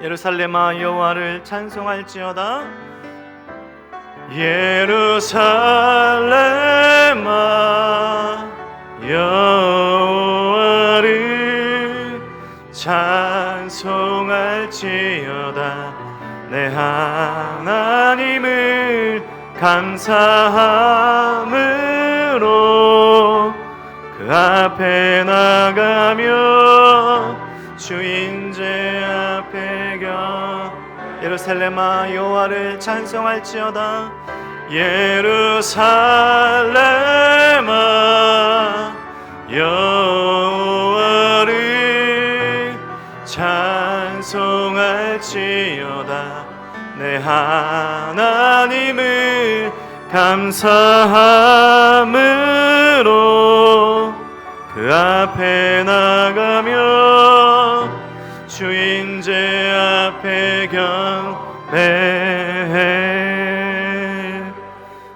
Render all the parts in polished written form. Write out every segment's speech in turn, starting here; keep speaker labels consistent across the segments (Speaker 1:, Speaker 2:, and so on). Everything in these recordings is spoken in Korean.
Speaker 1: 예루살렘아 여호와를 찬송할지어다. 예루살렘아 여호와를 찬송할지어다. 내 하나님을 감사함으로 그 앞에 나가며 주인제 앞에 예루살렘아 여호와를 찬송할지어다. 예루살렘아 여호와를 찬송할지어다. 내 하나님을 감사함으로 그 앞에 나가며 주인제 앞에 경배해.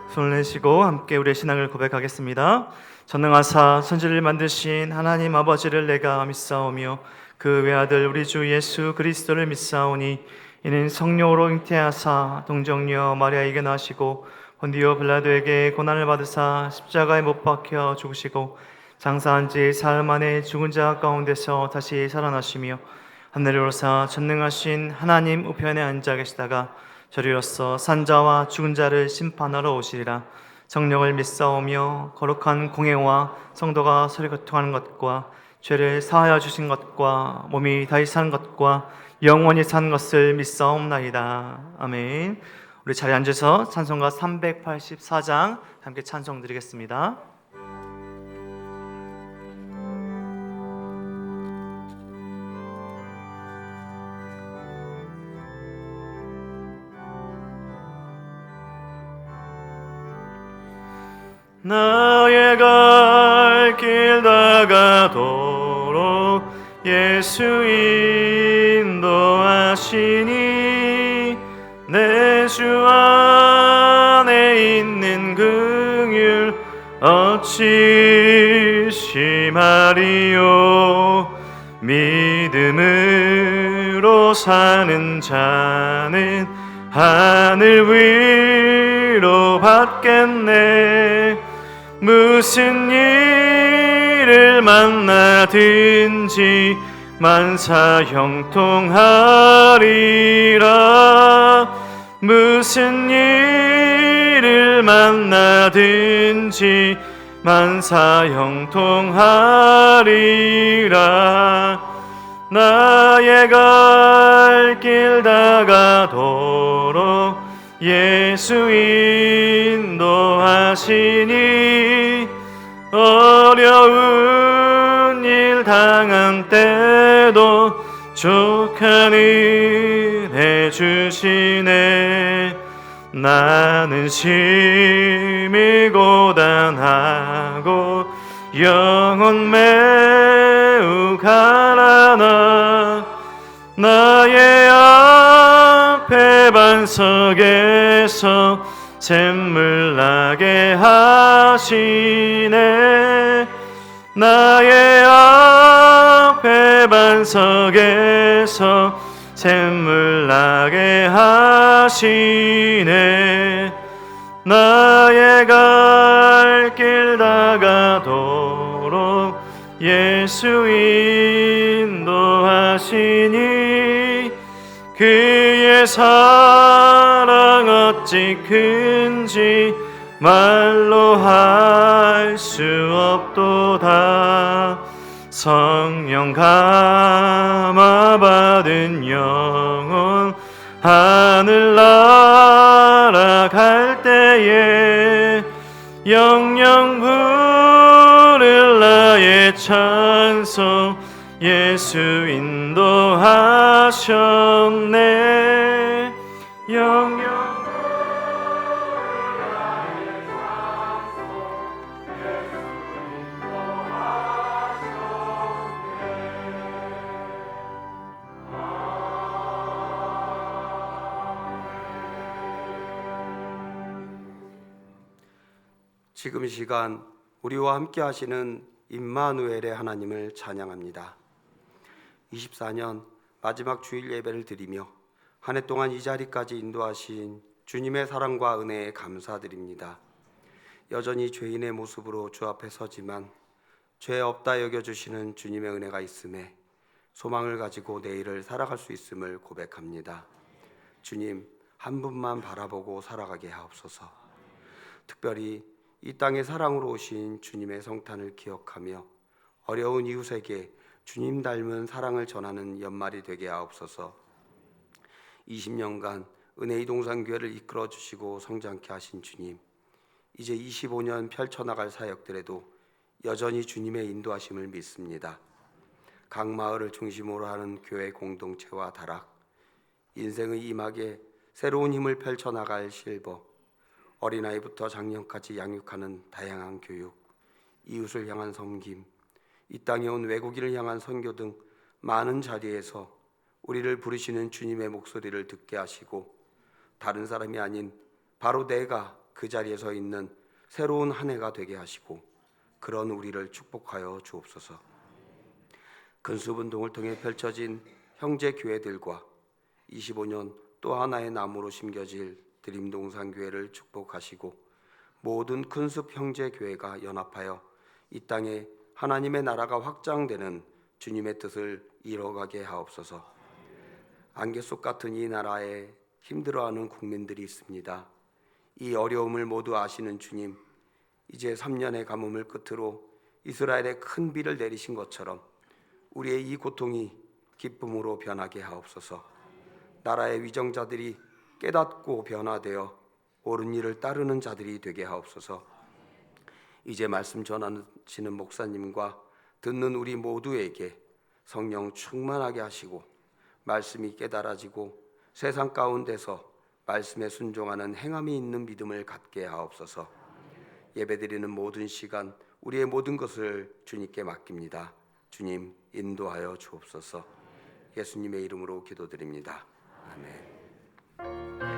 Speaker 1: 손을 내시고 함께 우리의 신앙을 고백하겠습니다. 전능하사 천지를 만드신 하나님 아버지를 내가 믿사오며 그 외아들 우리 주 예수 그리스도를 믿사오니 이는 성령으로 잉태하사 동정녀 마리아에게 나시고 본디오 빌라도에게 고난을 받으사 십자가에 못 박혀 죽으시고 장사한 지 사흘 만에 죽은 자 가운데서 다시 살아나시며 하늘에 오르사 전능하신 하나님 우편에 앉아 계시다가 저리로서 산자와 죽은 자를 심판하러 오시리라. 성령을 믿사오며 거룩한 공회와 성도가 서로 교통하는 것과 죄를 사하여 주신 것과 몸이 다시 사는 것과 영원히 사는 것을 믿사옵나이다. 아멘. 우리 자리에 앉아서 찬송가 384장 함께 찬송 드리겠습니다. 나의 갈 길 다가도록 예수 인도하시니 내 주 안에 있는 긍휼 어찌 심하리요. 믿음으로 사는 자는 하늘 위로 받겠네. 무슨 일을 만나든지 만사 형통하리라. 무슨 일을 만나든지 만사 형통하리라. 나의 갈 길 다가도록 예수 인도하시니 어려운 일 당한 때도 족한 은혜 주시네. 나는 심히 고단하고 영혼 매우 가난하. 나의 앞에 반석에서 샘물 나게 하시네. 나의 앞에 반석에서 샘물 나게 하시네. 나의 갈 길 다가도록 예수 인도하시니 그의 사랑 어찌 큰지 말로 할 수 없도다. 성령 감화 받은 영혼 하늘 날아갈 때에 영영 부를 나의 찬송 예수 인도하셨네. 영영
Speaker 2: 지금 이 시간 우리와 함께 하시는 임마누엘의 하나님을 찬양합니다. 24년 마지막 주일 예배를 드리며 한 해 동안 이 자리까지 인도하신 주님의 사랑과 은혜에 감사드립니다. 여전히 죄인의 모습으로 주 앞에 서지만 죄 없다 여겨주시는 주님의 은혜가 있음에 소망을 가지고 내일을 살아갈 수 있음을 고백합니다. 주님, 한 분만 바라보고 살아가게 하옵소서. 특별히 이 땅에 사랑으로 오신 주님의 성탄을 기억하며 어려운 이웃에게 주님 닮은 사랑을 전하는 연말이 되게 하옵소서. 20년간 은혜의 동산교회를 이끌어 주시고 성장케 하신 주님, 이제 25년 펼쳐나갈 사역들에도 여전히 주님의 인도하심을 믿습니다. 각 마을을 중심으로 하는 교회 공동체와 다락, 인생의 이막에 새로운 힘을 펼쳐나갈 실버, 어린아이부터 장년까지 양육하는 다양한 교육, 이웃을 향한 섬김, 이 땅에 온 외국인을 향한 선교 등 많은 자리에서 우리를 부르시는 주님의 목소리를 듣게 하시고 다른 사람이 아닌 바로 내가 그 자리에 서 있는 새로운 한 해가 되게 하시고 그런 우리를 축복하여 주옵소서. 근수운동을 통해 펼쳐진 형제 교회들과 25년 또 하나의 나무로 심겨질 드림동산교회를 축복하시고 모든 큰숲 형제 교회가 연합하여 이 땅에 하나님의 나라가 확장되는 주님의 뜻을 이뤄가게 하옵소서. 안개 속 같은 이 나라에 힘들어하는 국민들이 있습니다. 이 어려움을 모두 아시는 주님, 이제 3년의 가뭄을 끝으로 이스라엘에 큰 비를 내리신 것처럼 우리의 이 고통이 기쁨으로 변하게 하옵소서. 나라의 위정자들이 깨닫고 변화되어 옳은 일을 따르는 자들이 되게 하옵소서. 이제 말씀 전하시는 목사님과 듣는 우리 모두에게 성령 충만하게 하시고 말씀이 깨달아지고 세상 가운데서 말씀에 순종하는 행함이 있는 믿음을 갖게 하옵소서. 예배드리는 모든 시간 우리의 모든 것을 주님께 맡깁니다. 주님 인도하여 주옵소서. 예수님의 이름으로 기도드립니다. 아멘.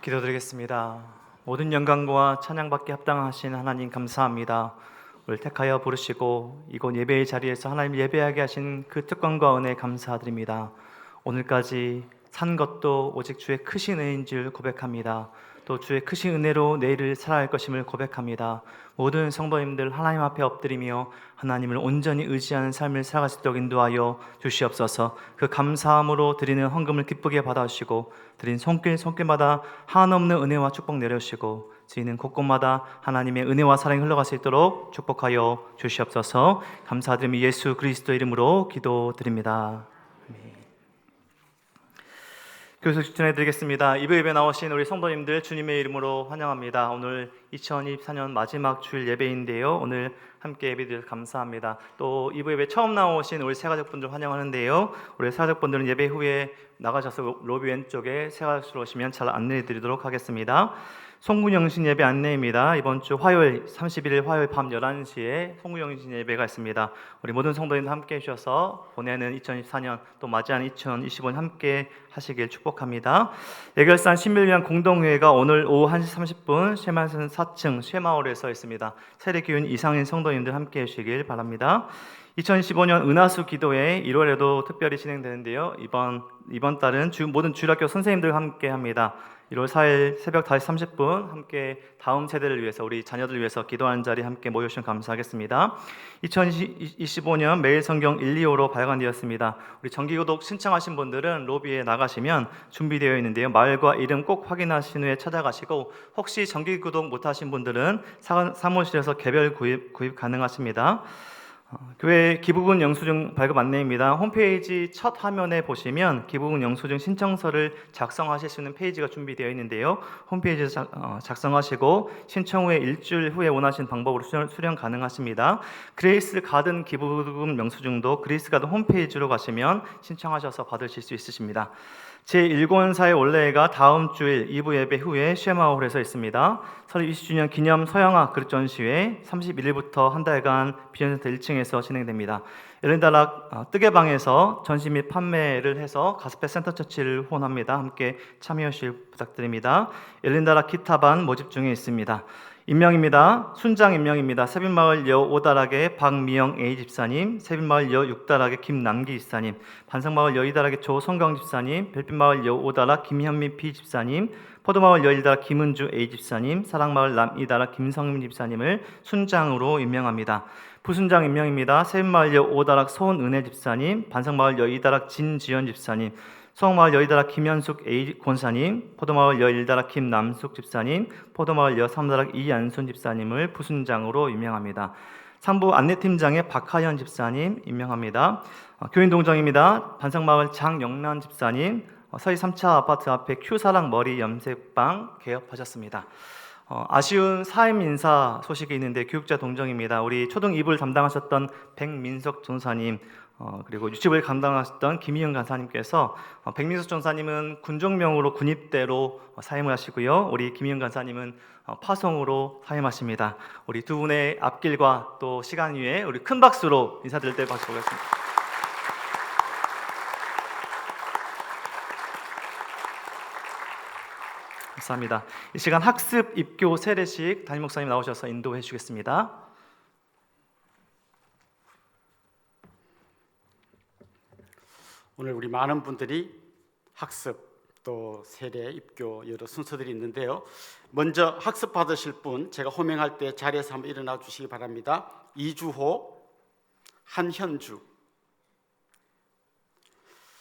Speaker 1: 기도드리겠습니다. 모든 영광과 찬양받기 합당하신 하나님 감사합니다. 우리를 택하여 부르시고 이곳 예배의 자리에서 하나님 예배하게 하신 그 특권과 은혜 감사드립니다. 오늘까지 산 것도 오직 주의 크신 은혜인 줄 고백합니다. 또 주의 크신 은혜로 내일을 살아갈 것임을 고백합니다. 모든 성도님들 하나님 앞에 엎드리며 하나님을 온전히 의지하는 삶을 살아갈 수 있도록 인도하여 주시옵소서. 그 감사함으로 드리는 헌금을 기쁘게 받아주시고 드린 손길마다 한없는 은혜와 축복 내려주시고 드리는 곳곳마다 하나님의 은혜와 사랑이 흘러갈 수 있도록 축복하여 주시옵소서. 감사드리며 예수 그리스도 이름으로 기도드립니다. 교수 추천해드리겠습니다. 이부 예배 나오신 우리 성도님들 주님의 이름으로 환영합니다. 오늘 2024년 마지막 주일 예배인데요. 오늘 함께 예배드려 감사합니다. 또 이부 예배 처음 나오신 우리 새가족분들 환영하는데요. 우리 새가족분들은 예배 후에 나가셔서 로비 왼쪽에 새가족으로 오시면 잘 안내해드리도록 하겠습니다. 송구영신 예배 안내입니다. 이번 주 화요일 31일 화요일 밤 11시에 송구영신 예배가 있습니다. 우리 모든 성도님들 함께 해주셔서 보내는 2024년 또 맞이하는 2025년 함께 하시길 축복합니다. 예결산 신비를 위한 공동회의가 오늘 오후 1시 30분 쉐마산 4층 쉐마을에서 있습니다. 세례교인 이상인 성도님들 함께 해주시길 바랍니다. 2015년 은하수 기도회 1월에도 특별히 진행되는데요. 이번 달은 모든 주일학교 선생님들과 함께 합니다. 1월 4일 새벽 5시 30분 함께 다음 세대를 위해서 우리 자녀들을 위해서 기도하는 자리 함께 모여주시면 감사하겠습니다. 2025년 매일 성경 1, 2호로 발간되었습니다. 우리 정기구독 신청하신 분들은 로비에 나가시면 준비되어 있는데요. 말과 이름 꼭 확인하신 후에 찾아가시고 혹시 정기구독 못하신 분들은 사무실에서 개별 구입 가능하십니다. 교회 기부금 영수증 발급 안내입니다. 홈페이지 첫 화면에 보시면 기부금 영수증 신청서를 작성하실 수 있는 페이지가 준비되어 있는데요. 홈페이지에서 작성하시고 신청 후에 일주일 후에 원하시는 방법으로 수령 가능하십니다. 그레이스 가든 기부금 영수증도 그레이스 가든 홈페이지로 가시면 신청하셔서 받으실 수 있으십니다. 제1권사의 원래가 다음 주일 2부 예배 후에 쉐마홀에서 있습니다. 설립 20주년 기념 서양화 그릇 전시회 31일부터 한 달간 비전센터 1층에서 진행됩니다. 엘렌다락 뜨개방에서 전시 및 판매를 해서 가스페 센터처치를 후원합니다. 함께 참여하실 부탁드립니다. 엘렌다락 기타반 모집 중에 있습니다. 임명입니다. 순장 임명입니다. 세빈마을 여 5다락의 박미영 A 집사님, 세빈마을 여 6다락의 김남기 집사님, 반성마을 여 2다락의 조성경 집사님, 별빛마을 여 5다락 김현미 B 집사님, 포도마을 여 1다락 김은주 A 집사님, 사랑마을 남 2다락 김성임 집사님을 순장으로 임명합니다. 부순장 임명입니다. 세빈마을 여 5다락 손은혜 집사님, 반성마을 여 2다락 진지연 집사님, 수홍마을 여의다락 김현숙 A 권사님, 포도마을 여일다락 김남숙 집사님, 포도마을 여 3다락 이안순 집사님을 부순장으로 임명합니다. 상부 안내팀장의 박하연 집사님 임명합니다. 교인동정입니다. 반성마을 장영란 집사님, 서희 3차 아파트 앞에 큐사랑 머리 염색방 개업하셨습니다. 아쉬운 사임 인사 소식이 있는데 교육자 동정입니다. 우리 초등 2부를 담당하셨던 백민석 전사님, 그리고 유치부를 감당하셨던 김희영 간사님께서 백민석 전사님은 군종명으로 군입대로 사임을 하시고요. 우리 김희영 간사님은 파송으로 사임하십니다. 우리 두 분의 앞길과 또 시간 위에 우리 큰 박수로 인사드릴 때 박수 보겠습니다. 감사합니다. 이 시간 학습, 입교, 세례식 담임 목사님 나오셔서 인도해 주시겠습니다.
Speaker 3: 오늘 우리 많은 분들이 학습 또 세례, 입교 여러 순서들이 있는데요. 먼저 학습 받으실 분 제가 호명할 때 자리에서 한번 일어나 주시기 바랍니다. 이주호, 한현주.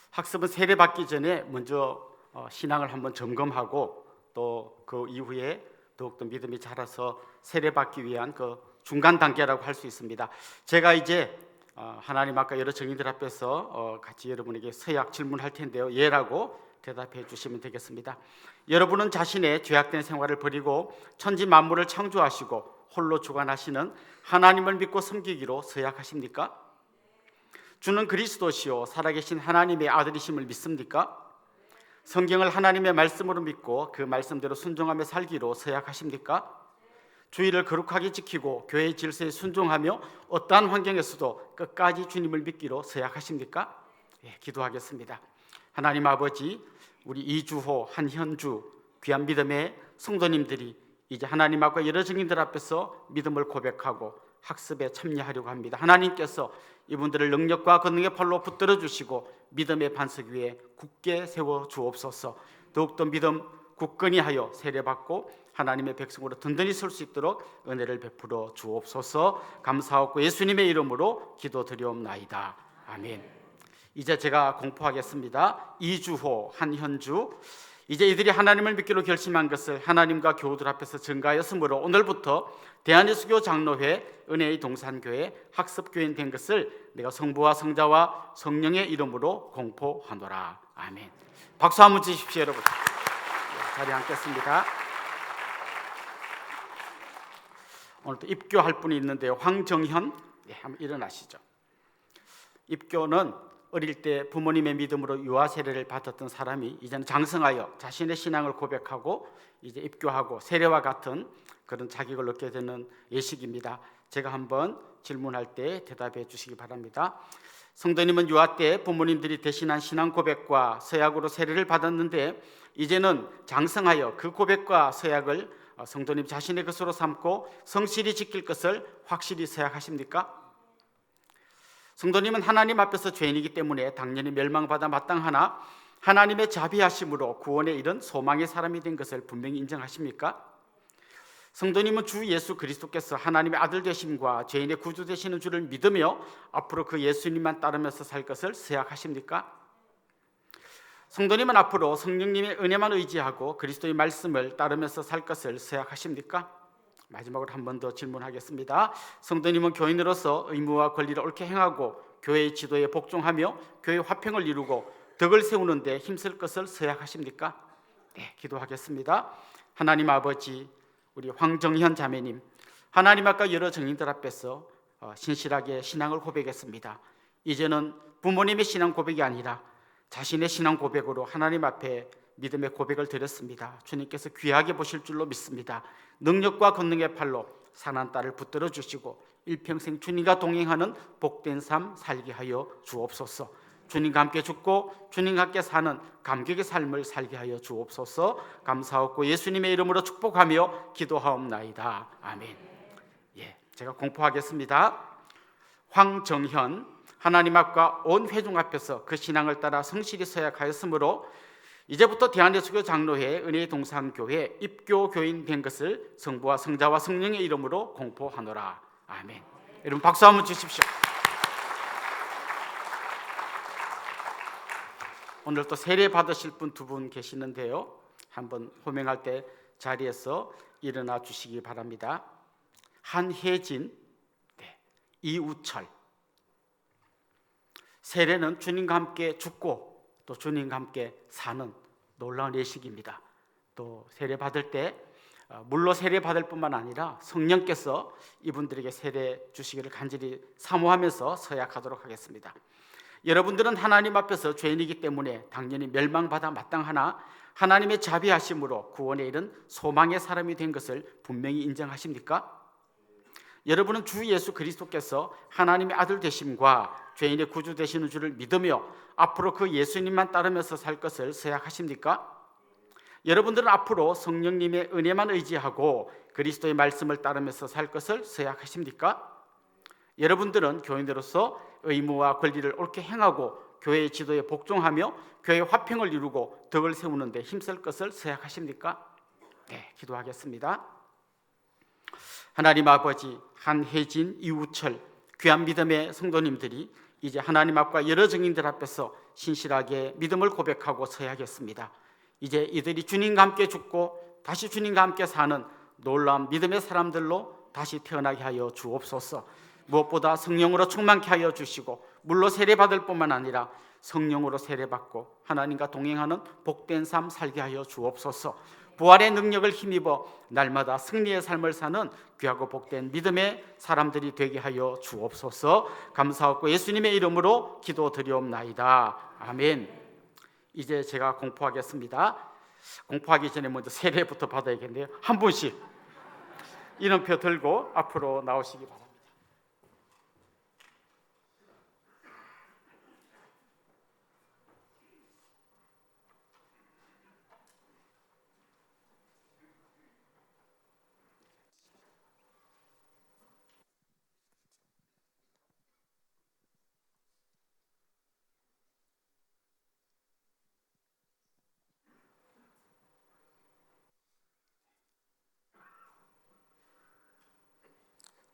Speaker 3: 학습은 세례 받기 전에 먼저 신앙을 한번 점검하고 또 그 이후에 더욱더 믿음이 자라서 세례 받기 위한 그 중간 단계라고 할 수 있습니다. 제가 이제 하나님 아까 여러 증인들 앞에서 같이 여러분에게 서약 질문할 텐데요. 예라고 대답해 주시면 되겠습니다. 여러분은 자신의 죄악된 생활을 버리고 천지 만물을 창조하시고 홀로 주관하시는 하나님을 믿고 섬기기로 서약하십니까? 주는 그리스도시요 살아계신 하나님의 아들이심을 믿습니까? 성경을 하나님의 말씀으로 믿고 그 말씀대로 순종하며 살기로 서약하십니까? 주의를 거룩하게 지키고 교회의 질서에 순종하며 어떠한 환경에서도 끝까지 주님을 믿기로 서약하십니까? 기도하겠습니다. 하나님 아버지, 우리 이주호, 한현주 귀한 믿음의 성도님들이 이제 하나님 앞과 여러 증인들 앞에서 믿음을 고백하고 학습에 참여하려고 합니다. 하나님께서 이분들을 능력과 권능의 팔로 붙들어 주시고 믿음의 반석 위에 굳게 세워 주옵소서. 더욱더 믿음 굳건히 하여 세례받고 하나님의 백성으로 든든히 설 수 있도록 은혜를 베풀어 주옵소서. 감사하고 예수님의 이름으로 기도드리옵나이다. 아멘. 이제 제가 공포하겠습니다. 이주호, 한현주. 이제 이들이 하나님을 믿기로 결심한 것을 하나님과 교우들 앞에서 증가하였으므로 오늘부터 대한예수교 장로회 은혜의 동산교회 학습교인 된 것을 내가 성부와 성자와 성령의 이름으로 공포하노라. 아멘. 박수 한번 주십시오, 여러분. 자리에 앉겠습니다. 오늘 또 입교할 분이 있는데요. 황정현, 한번 일어나시죠. 입교는 어릴 때 부모님의 믿음으로 유아 세례를 받았던 사람이 이제는 장성하여 자신의 신앙을 고백하고 이제 입교하고 세례와 같은 그런 자격을 얻게 되는 예식입니다. 제가 한번 질문할 때 대답해 주시기 바랍니다. 성도님은 유아 때 부모님들이 대신한 신앙 고백과 서약으로 세례를 받았는데 이제는 장성하여 그 고백과 서약을 성도님 자신의 것으로 삼고 성실히 지킬 것을 확실히 서약하십니까? 성도님은 하나님 앞에서 죄인이기 때문에 당연히 멸망받아 마땅하나 하나님의 자비하심으로 구원에 이른 소망의 사람이 된 것을 분명히 인정하십니까? 성도님은 주 예수 그리스도께서 하나님의 아들 되심과 죄인의 구주 되시는 줄을 믿으며 앞으로 그 예수님만 따르면서 살 것을 서약하십니까? 성도님은 앞으로 성령님의 은혜만 의지하고 그리스도의 말씀을 따르면서 살 것을 서약하십니까? 마지막으로 한 번 더 질문하겠습니다. 성도님은 교인으로서 의무와 권리를 옳게 행하고 교회의 지도에 복종하며 교회 화평을 이루고 덕을 세우는 데 힘쓸 것을 서약하십니까? 네, 기도하겠습니다. 하나님 아버지, 우리 황정현 자매님, 하나님 앞과 여러 증인들 앞에서 신실하게 신앙을 고백했습니다. 이제는 부모님의 신앙 고백이 아니라 자신의 신앙 고백으로 하나님 앞에 믿음의 고백을 드렸습니다. 주님께서 귀하게 보실 줄로 믿습니다. 능력과 권능의 팔로 산한 딸을 붙들어 주시고 일평생 주님과 동행하는 복된 삶 살게 하여 주옵소서. 주님과 함께 죽고 주님과 함께 사는 감격의 삶을 살게 하여 주옵소서. 감사하고 예수님의 이름으로 축복하며 기도하옵나이다. 아멘. 제가 공포하겠습니다. 황정현, 하나님 앞과 온 회중 앞에서 그 신앙을 따라 성실히 서약하였으므로 이제부터 대한예수교 장로회 은혜의 동산교회 입교 교인 된 것을 성부와 성자와 성령의 이름으로 공포하노라. 아멘. 여러분 박수 한번 주십시오. 오늘 또 세례 받으실 분 두 분 계시는데요. 한번 호명할 때 자리에서 일어나 주시기 바랍니다. 한혜진, 이우철. 세례는 주님과 함께 죽고 또 주님과 함께 사는 놀라운 예식입니다. 또 세례 받을 때 물로 세례 받을 뿐만 아니라 성령께서 이분들에게 세례 주시기를 간절히 사모하면서 서약하도록 하겠습니다. 여러분들은 하나님 앞에서 죄인이기 때문에 당연히 멸망받아 마땅하나 하나님의 자비하심으로 구원에 이른 소망의 사람이 된 것을 분명히 인정하십니까? 여러분은 주 예수 그리스도께서 하나님의 아들 되심과 죄인의 구주 되시는 줄을 믿으며 앞으로 그 예수님만 따르면서 살 것을 서약하십니까? 여러분들은 앞으로 성령님의 은혜만 의지하고 그리스도의 말씀을 따르면서 살 것을 서약하십니까? 여러분들은 교인으로서 의무와 권리를 옳게 행하고 교회의 지도에 복종하며 교회의 화평을 이루고 덕을 세우는 데 힘쓸 것을 서약하십니까? 네, 기도하겠습니다. 하나님 아버지, 한혜진, 이우철 귀한 믿음의 성도님들이 이제 하나님 앞과 여러 증인들 앞에서 신실하게 믿음을 고백하고 서야겠습니다. 이제 이들이 주님과 함께 죽고 다시 주님과 함께 사는 놀라운 믿음의 사람들로 다시 태어나게 하여 주옵소서. 무엇보다 성령으로 충만케 하여 주시고 물로 세례받을 뿐만 아니라 성령으로 세례받고 하나님과 동행하는 복된 삶 살게 하여 주옵소서. 부활의 능력을 힘입어 날마다 승리의 삶을 사는 귀하고 복된 믿음의 사람들이 되게 하여 주옵소서. 감사하고 예수님의 이름으로 기도드리옵나이다. 아멘. 이제 제가 공포하겠습니다. 공포하기 전에 먼저 세례부터 받아야겠네요. 한 분씩 이름표 들고 앞으로 나오시기 바랍니다.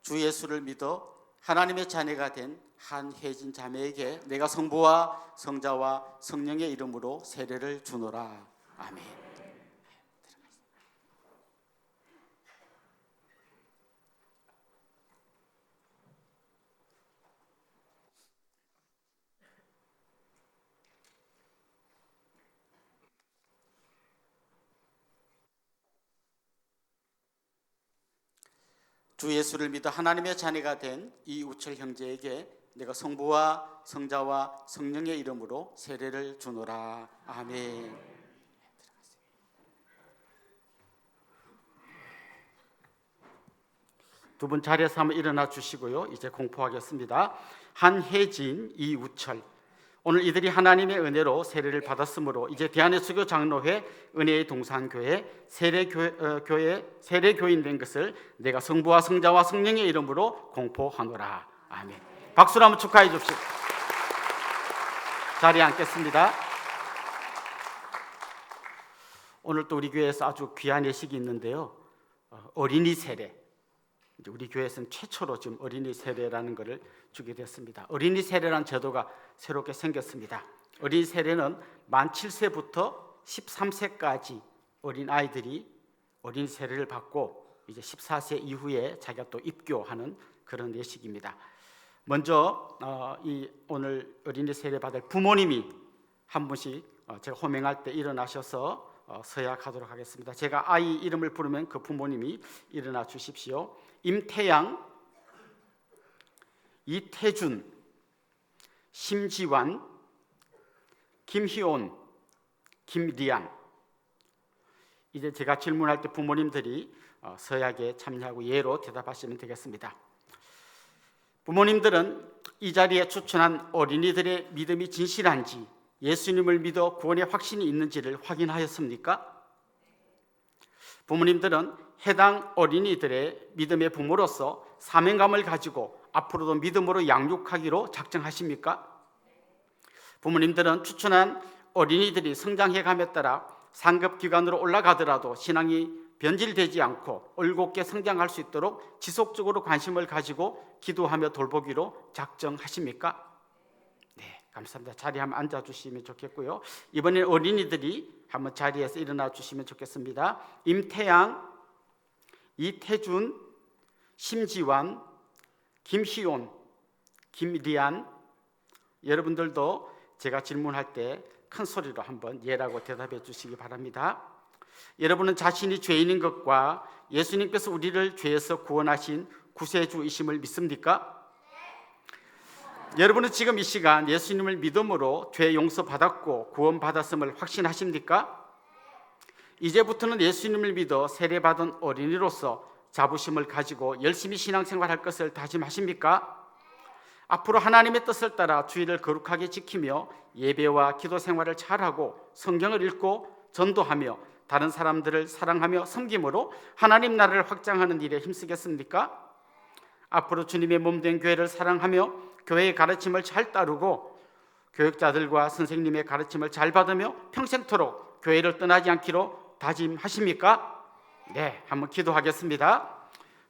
Speaker 3: 주 예수를 믿어 하나님의 자녀가 된 한혜진 자매에게 내가 성부와 성자와 성령의 이름으로 세례를 주노라. 아멘. 주 예수를 믿어 하나님의 자녀가 된 이우철 형제에게 내가 성부와 성자와 성령의 이름으로 세례를 주노라. 아멘. 두 분 자리에서 한번 일어나 주시고요. 이제 공포하겠습니다. 한혜진, 이우철. 오늘 이들이 하나님의 은혜로 세례를 받았으므로 이제 대한예수교 장로회 은혜의 동산교회 세례교인 된 것을 내가 성부와 성자와 성령의 이름으로 공포하노라. 아멘. 박수로 한번 축하해 줍시다. 자리에 앉겠습니다. 오늘 또 우리 교회에서 아주 귀한 예식이 있는데요. 어린이 세례. 우리 교회에서는 최초로 지금 어린이 세례라는 것을 주게 됐습니다. 어린이 세례라는 제도가 새롭게 생겼습니다. 어린이 세례는 만 7세부터 13세까지 어린 아이들이 어린이 세례를 받고 이제 14세 이후에 자기가 또 입교하는 그런 예식입니다. 먼저 이 오늘 어린이 세례 받을 부모님이 한 분씩 제가 호명할 때 일어나셔서 서약하도록 하겠습니다. 제가 아이 이름을 부르면 그 부모님이 일어나 주십시오. 임태양, 이태준, 심지완, 김희온, 김리안. 이제 제가 질문할 때 부모님들이 서약에 참여하고 예로 대답하시면 되겠습니다. 부모님들은 이 자리에 추천한 어린이들의 믿음이 진실한지, 예수님을 믿어 구원의 확신이 있는지를 확인하였습니까? 부모님들은 해당 어린이들의 믿음의 부모로서 사명감을 가지고 앞으로도 믿음으로 양육하기로 작정하십니까? 부모님들은 추천한 어린이들이 성장해감에 따라 상급기관으로 올라가더라도 신앙이 변질되지 않고 올곧게 성장할 수 있도록 지속적으로 관심을 가지고 기도하며 돌보기로 작정하십니까? 네, 감사합니다. 자리에 한번 앉아주시면 좋겠고요. 이번엔 어린이들이 한번 자리에서 일어나 주시면 좋겠습니다. 임태양, 이태준, 심지완, 김희온, 김리안. 여러분들도 제가 질문할 때 큰 소리로 한번 예라고 대답해 주시기 바랍니다. 여러분은 자신이 죄인인 것과 예수님께서 우리를 죄에서 구원하신 구세주이심을 믿습니까? 여러분은 지금 이 시간 예수님을 믿음으로 죄 용서받았고 구원받았음을 확신하십니까? 이제부터는 예수님을 믿어 세례받은 어린이로서 자부심을 가지고 열심히 신앙생활할 것을 다짐하십니까? 앞으로 하나님의 뜻을 따라 주의를 거룩하게 지키며 예배와 기도 생활을 잘하고 성경을 읽고 전도하며 다른 사람들을 사랑하며 섬김으로 하나님 나라를 확장하는 일에 힘쓰겠습니까? 앞으로 주님의 몸된 교회를 사랑하며 교회의 가르침을 잘 따르고 교육자들과 선생님의 가르침을 잘 받으며 평생토록 교회를 떠나지 않기로 다짐하십니까? 네, 한번 기도하겠습니다.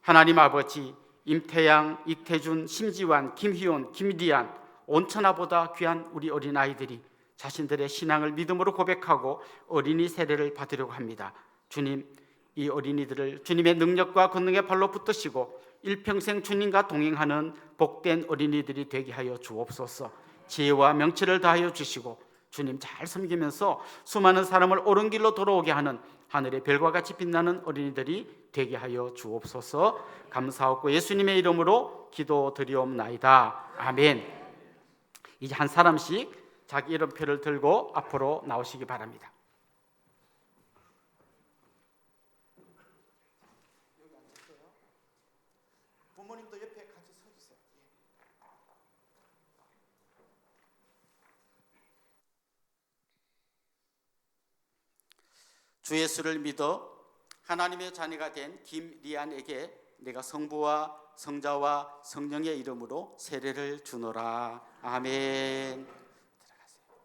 Speaker 3: 하나님 아버지, 임태양, 이태준, 심지완, 김희온, 김리안, 온천하보다 귀한 우리 어린아이들이 자신들의 신앙을 믿음으로 고백하고 어린이 세례를 받으려고 합니다. 주님, 이 어린이들을 주님의 능력과 권능의 발로 붙드시고 일평생 주님과 동행하는 복된 어린이들이 되게 하여 주옵소서. 지혜와 명철을 다하여 주시고 주님 잘 섬기면서 수많은 사람을 옳은 길로 돌아오게 하는 하늘의 별과 같이 빛나는 어린이들이 되게 하여 주옵소서. 감사하고 예수님의 이름으로 기도드리옵나이다. 아멘. 이제 한 사람씩 자기 이름표를 들고 앞으로 나오시기 바랍니다. 부모님도 옆에 같이 서주세요. 주 예수를 믿어 하나님의 자녀가 된 김리안에게 내가 성부와 성자와 성령의 이름으로 세례를 주노라. 아멘. 들어가세요.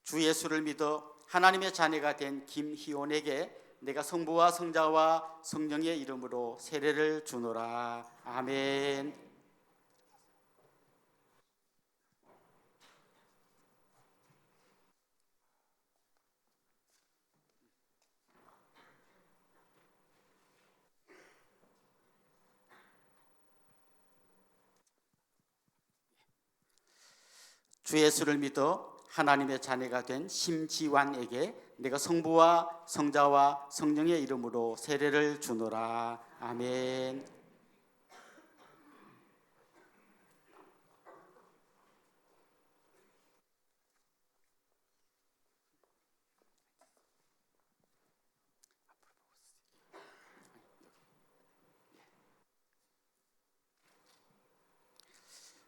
Speaker 3: 주 예수를 믿어 하나님의 자녀가 된 김희원에게 내가 성부와 성자와 성령의 이름으로 세례를 주노라. 아멘. 주 예수를 믿어 하나님의 자녀가 된 심지환에게 내가 성부와 성자와 성령의 이름으로 세례를 주노라. 아멘.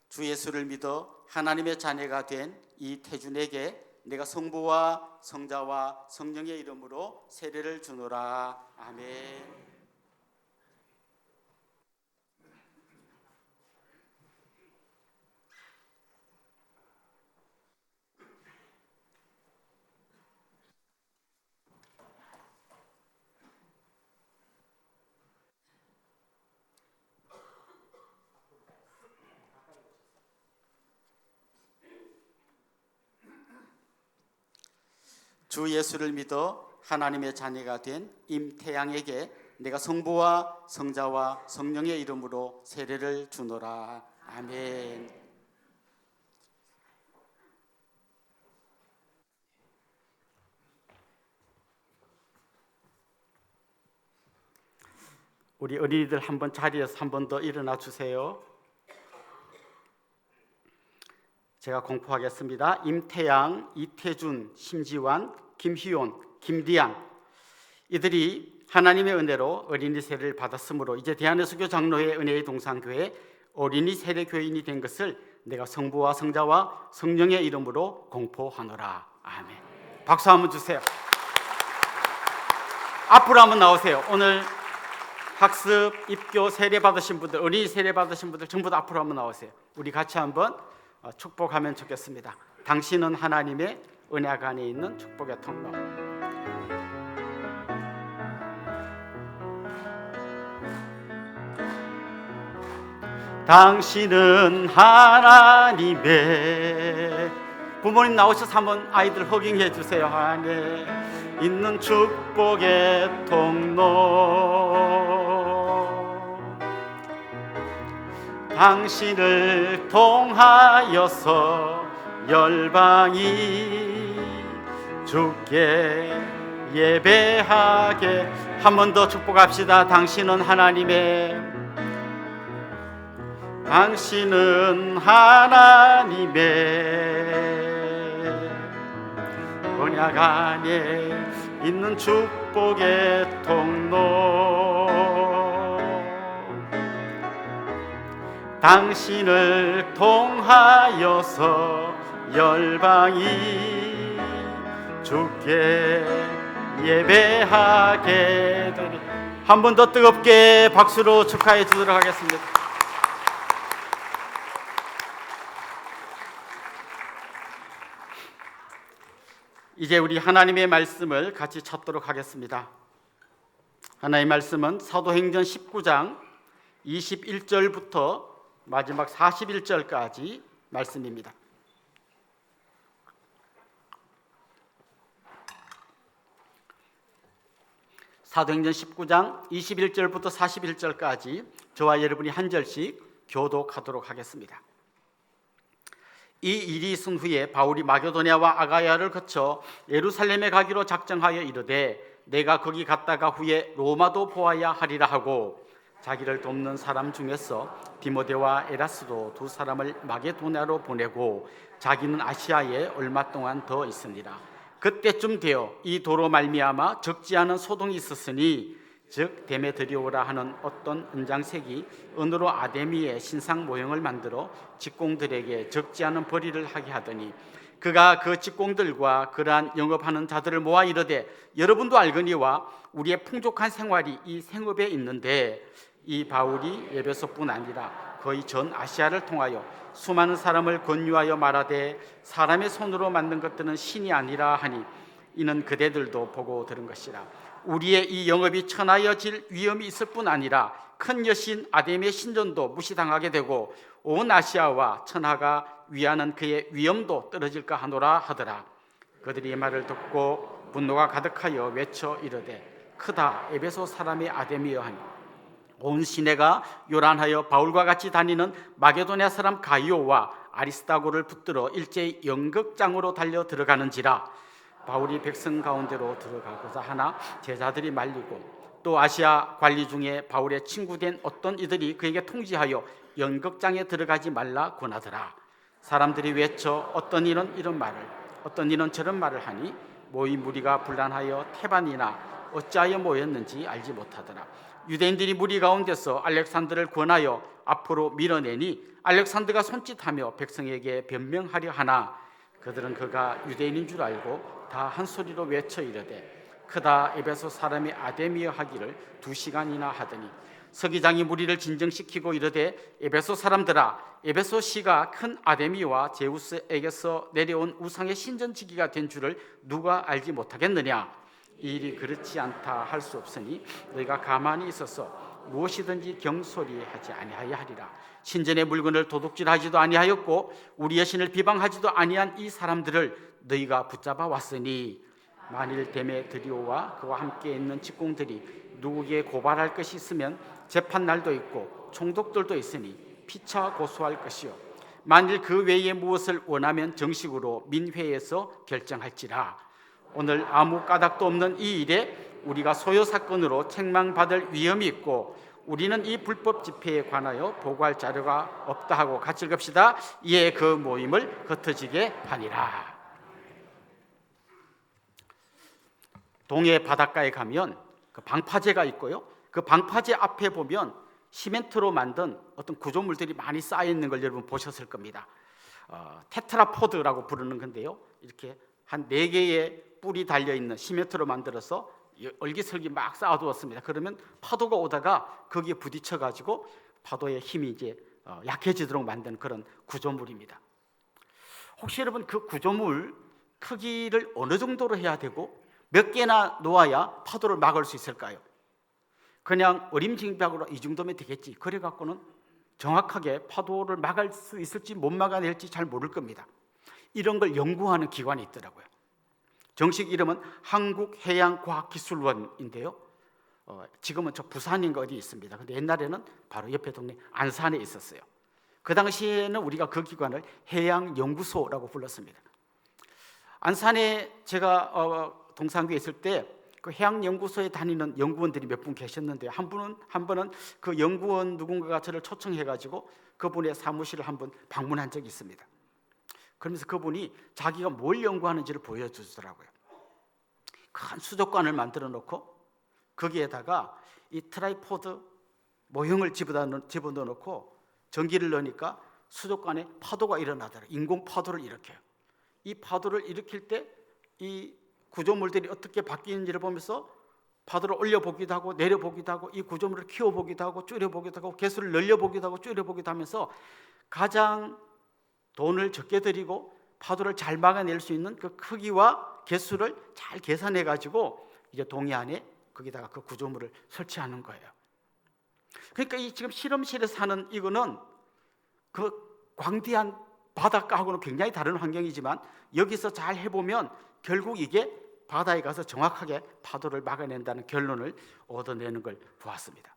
Speaker 3: 주 예수를 믿어 하나님의 자녀가 된 이태준에게 내가 성부와 성자와 성령의 이름으로 세례를 주노라. 아멘. 주 예수를 믿어 하나님의 자녀가 된 임태양에게 내가 성부와 성자와 성령의 이름으로 세례를 주노라. 아멘. 우리 어린이들 한번 자리에서 한 번 더 일어나 주세요. 제가 공포하겠습니다. 임태양, 이태준, 심지환, 김희온, 김디안 이들이 하나님의 은혜로 어린이 세례를 받았으므로 이제 대한예수교 장로회 은혜의 동산교회 어린이 세례 교인이 된 것을 내가 성부와 성자와 성령의 이름으로 공포하노라. 아멘. 박수 한번 주세요. 앞으로 한번 나오세요. 오늘 학습, 입교, 세례 받으신 분들, 어린이 세례 받으신 분들 전부 다 앞으로 한번 나오세요. 우리 같이 한번 축복하면 좋겠습니다. 당신은 하나님의 은혜가 안에 있는 축복의 통로. 당신은 하나님의, 부모님 나오셔서 한번 아이들 허깅해 주세요. 안에 있는 축복의 통로. 당신을 통하여서 열방이 주께 예배하게. 한 번 더 축복합시다. 당신은 하나님의 언약 안에 있는 축복의 통로. 당신을 통하여서 열방이 주께 예배하게 되리. 한 번 더 뜨겁게 박수로 축하해 주도록 하겠습니다. 이제 우리 하나님의 말씀을 같이 찾도록 하겠습니다. 하나님의 말씀은 사도행전 19장 21절부터 마지막 41절까지 말씀입니다. 사도행전 19장 21절부터 41절까지 저와 여러분이 한 절씩 교독하도록 하겠습니다. 이 일이 있은 후에 바울이 마게도냐와 아가야를 거쳐 예루살렘에 가기로 작정하여 이르되 내가 거기 갔다가 후에 로마도 보아야 하리라 하고 자기를 돕는 사람 중에서 디모데와 에라스도 두 사람을 마게도냐로 보내고 자기는 아시아에 얼마 동안 더 있으니라. 그때쯤 되어 이 도로 말미암아 적지 않은 소동이 있었으니 즉 데메드리오라 하는 어떤 은장색이 은으로 아데미의 신상 모형을 만들어 직공들에게 적지 않은 벌이를 하게 하더니 그가 그 직공들과 그러한 영업하는 자들을 모아 이르되 여러분도 알거니와 우리의 풍족한 생활이 이 생업에 있는데 이 바울이 에베소뿐 아니라 거의 전 아시아를 통하여 수많은 사람을 권유하여 말하되 사람의 손으로 만든 것들은 신이 아니라 하니 이는 그대들도 보고 들은 것이라. 우리의 이 영업이 천하여질 위험이 있을 뿐 아니라 큰 여신 아데미의 신전도 무시당하게 되고 온 아시아와 천하가 위하는 그의 위엄도 떨어질까 하노라 하더라. 그들이 이 말을 듣고 분노가 가득하여 외쳐 이르되 크다 에베소 사람의 아데미여 하니 온 시내가 요란하여 바울과 같이 다니는 마게도냐 사람 가이오와 아리스다고를 붙들어 일제히 연극장으로 달려 들어가는지라. 바울이 백성 가운데로 들어가고자 하나 제자들이 말리고 또 아시아 관리 중에 바울의 친구된 어떤 이들이 그에게 통지하여 연극장에 들어가지 말라 권하더라. 사람들이 외쳐 어떤 이는 이런 말을 어떤 이는 저런 말을 하니 모인 무리가 분란하여 태반이나 어찌하여 모였는지 알지 못하더라. 유대인들이 무리 가운데서 알렉산더를 권하여 앞으로 밀어내니 알렉산더가 손짓하며 백성에게 변명하려 하나 그들은 그가 유대인인 줄 알고 다 한 소리로 외쳐 이르되 크다 에베소 사람이 아데미여 하기를 2시간이나 하더니 서기장이 무리를 진정시키고 이르되 에베소 사람들아 에베소 시가 큰 아데미와 제우스에게서 내려온 우상의 신전지기가 된 줄을 누가 알지 못하겠느냐. 이 일이 그렇지 않다 할 수 없으니 너희가 가만히 있어서 무엇이든지 경솔히하지 아니하여 하리라. 신전의 물건을 도둑질하지도 아니하였고 우리 여신을 비방하지도 아니한 이 사람들을 너희가 붙잡아 왔으니 만일 데메드리오와 그와 함께 있는 직공들이 누구에게 고발할 것이 있으면 재판날도 있고 총독들도 있으니 피차 고소할 것이요 만일 그 외에 무엇을 원하면 정식으로 민회에서 결정할지라. 오늘 아무 까닭도 없는 이 일에 우리가 소요 사건으로 책망받을 위험이 있고 우리는 이 불법 집회에 관하여 보고할 자료가 없다 하고 같이 읽읍시다. 이에 그 모임을 흩어지게 하니라. 동해 바닷가에 가면 그 방파제가 있고요. 그 방파제 앞에 보면 시멘트로 만든 어떤 구조물들이 많이 쌓여 있는 걸 여러분 보셨을 겁니다. 테트라포드라고 부르는 건데요. 이렇게 한 4개의 뿔이 달려 있는 시멘트로 만들어서 얼기설기 막 쌓아두었습니다. 그러면 파도가 오다가 거기에 부딪혀 가지고 파도의 힘이 이제 약해지도록 만든 그런 구조물입니다. 혹시 여러분 그 구조물 크기를 어느 정도로 해야 되고 몇 개나 놓아야 파도를 막을 수 있을까요? 그냥 어림짐작으로 이 정도면 되겠지. 그래 갖고는 정확하게 파도를 막을 수 있을지 못 막아낼지 잘 모를 겁니다. 이런 걸 연구하는 기관이 있더라고요. 정식 이름은 한국해양과학기술원인데요. 지금은 저 부산인가 어디 있습니다. 근데 옛날에는 바로 옆에 동네 안산에 있었어요. 그 당시에는 우리가 그 기관을 해양연구소라고 불렀습니다. 안산에 제가 동산교에 있을 때 그 해양연구소에 다니는 연구원들이 몇 분 계셨는데 한 번은 그 연구원 누군가가 저를 초청해가지고 그분의 사무실을 한번 방문한 적이 있습니다. 그러면서 그분이 자기가 뭘 연구하는지를 보여주더라고요. 큰 수족관을 만들어 놓고 거기에다가 이 트라이포드 모형을 집어넣어 놓고 전기를 넣으니까 수족관에 파도가 일어나더라고요. 인공 파도를 일으켜요. 이 파도를 일으킬 때 이 구조물들이 어떻게 바뀌는지를 보면서 파도를 올려보기도 하고 내려보기도 하고 이 구조물을 키워보기도 하고 줄여보기도 하고 개수를 늘려보기도 하고 줄여보기도 하면서 가장 돈을 적게 들이고 파도를 잘 막아낼 수 있는 그 크기와 개수를 잘 계산해 가지고 이제 동해 안에 거기다가 그 구조물을 설치하는 거예요. 그러니까 이 지금 실험실에서 하는 이거는 그 광대한 바닷가하고는 굉장히 다른 환경이지만 여기서 잘 해보면 결국 이게 바다에 가서 정확하게 파도를 막아낸다는 결론을 얻어내는 걸 보았습니다.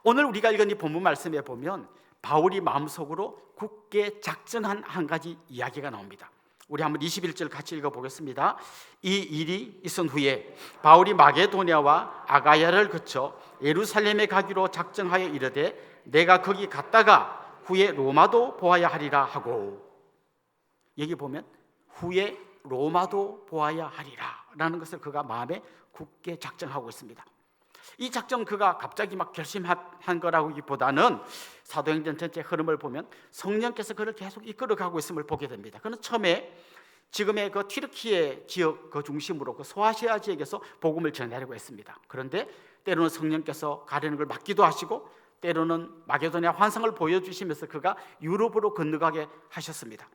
Speaker 3: 오늘 우리가 읽은 이 본문 말씀에 보면 바울이 마음속으로 굳게 작정한 한 가지 이야기가 나옵니다. 우리 한번 21절 같이 읽어보겠습니다. 이 일이 있은 후에 바울이 마게도냐와 아가야를 거쳐 예루살렘에 가기로 작정하여 이르되 내가 거기 갔다가 후에 로마도 보아야 하리라 하고, 여기 보면 후에 로마도 보아야 하리라 라는 것을 그가 마음에 굳게 작정하고 있습니다. 이 작정 그가 갑자기 막 결심한 거라기보다는 사도행전 전체 흐름을 보면 성령께서 그를 계속 이끌어가고 있음을 보게 됩니다. 그는 처음에 지금의 그 튀르키예 지역 그 중심으로 그 소아시아 지역에서 복음을 전하려고 했습니다. 그런데 때로는 성령께서 가려는 걸 막기도 하시고 때로는 마게도냐 환상을 보여주시면서 그가 유럽으로 건너가게 하셨습니다.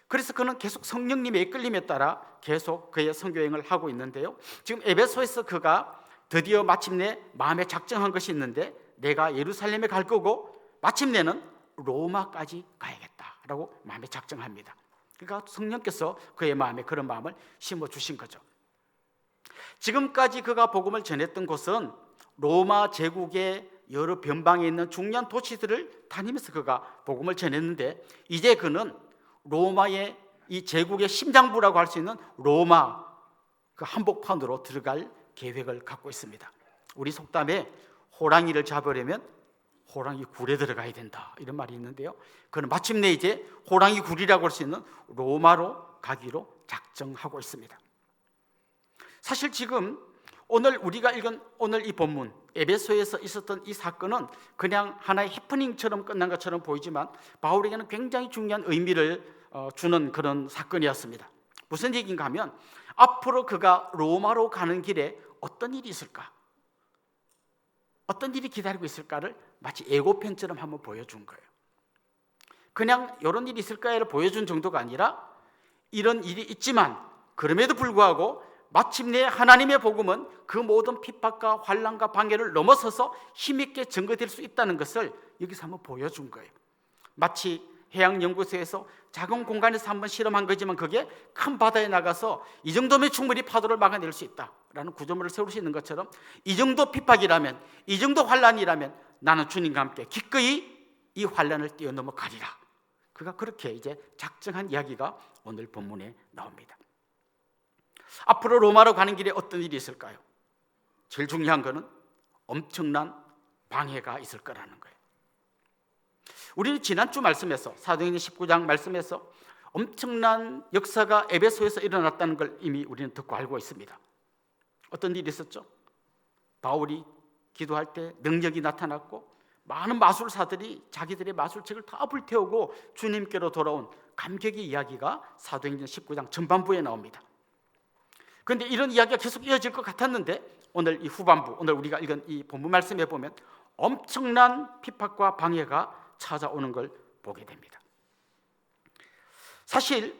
Speaker 3: 그래서 그는 계속 성령님의 이끌림에 따라 계속 그의 선교행을 하고 있는데요, 지금 에베소에서 그가 드디어 마침내 마음에 작정한 것이 있는데, 내가 예루살렘에 갈 거고 마침내는 로마까지 가야겠다라고 마음에 작정합니다. 그러니까 성령께서 그의 마음에 그런 마음을 심어주신 거죠. 지금까지 그가 복음을 전했던 곳은 로마 제국의 여러 변방에 있는 중요한 도시들을 다니면서 그가 복음을 전했는데, 이제 그는 로마의 이 제국의 심장부라고 할 수 있는 로마 그 한복판으로 들어갈 계획을 갖고 있습니다. 우리 속담에 호랑이를 잡으려면 호랑이 굴에 들어가야 된다, 이런 말이 있는데요, 그는 마침내 이제 호랑이 굴이라고 할 수 있는 로마로 가기로 작정하고 있습니다. 사실 지금 오늘 우리가 읽은 오늘 이 본문 에베소에서 있었던 이 사건은 그냥 하나의 해프닝처럼 끝난 것처럼 보이지만 바울에게는 굉장히 중요한 의미를 주는 그런 사건이었습니다. 무슨 얘기인가 하면, 앞으로 그가 로마로 가는 길에 어떤 일이 있을까, 어떤 일이 기다리고 있을까를 마치 예고편처럼 한번 보여준 거예요. 그냥 이런 일이 있을까를 보여준 정도가 아니라, 이런 일이 있지만 그럼에도 불구하고 마침내 하나님의 복음은 그 모든 핍박과 환난과 방해를 넘어서서 힘있게 전거될 수 있다는 것을 여기서 한번 보여준 거예요. 마치 해양연구소에서 작은 공간에서 한번 실험한 거지만 그게 큰 바다에 나가서 이 정도면 충분히 파도를 막아낼 수 있다라는 구조물을 세울 수 있는 것처럼, 이 정도 핍박이라면, 이 정도 환난이라면 나는 주님과 함께 기꺼이 이 환난을 뛰어넘어 가리라. 그가 그렇게 이제 작정한 이야기가 오늘 본문에 나옵니다. 앞으로 로마로 가는 길에 어떤 일이 있을까요? 제일 중요한 것은 엄청난 방해가 있을 거라는 거예요. 우리는 지난주 말씀에서, 사도행전 19장 말씀에서 엄청난 역사가 에베소에서 일어났다는 걸 이미 우리는 듣고 알고 있습니다. 어떤 일이 있었죠? 바울이 기도할 때 능력이 나타났고, 많은 마술사들이 자기들의 마술책을 다 불태우고 주님께로 돌아온 감격의 이야기가 사도행전 19장 전반부에 나옵니다. 그런데 이런 이야기가 계속 이어질 것 같았는데, 오늘 이 후반부, 오늘 우리가 읽은 이 본문 말씀에 보면 엄청난 핍박과 방해가 찾아오는 걸 보게 됩니다. 사실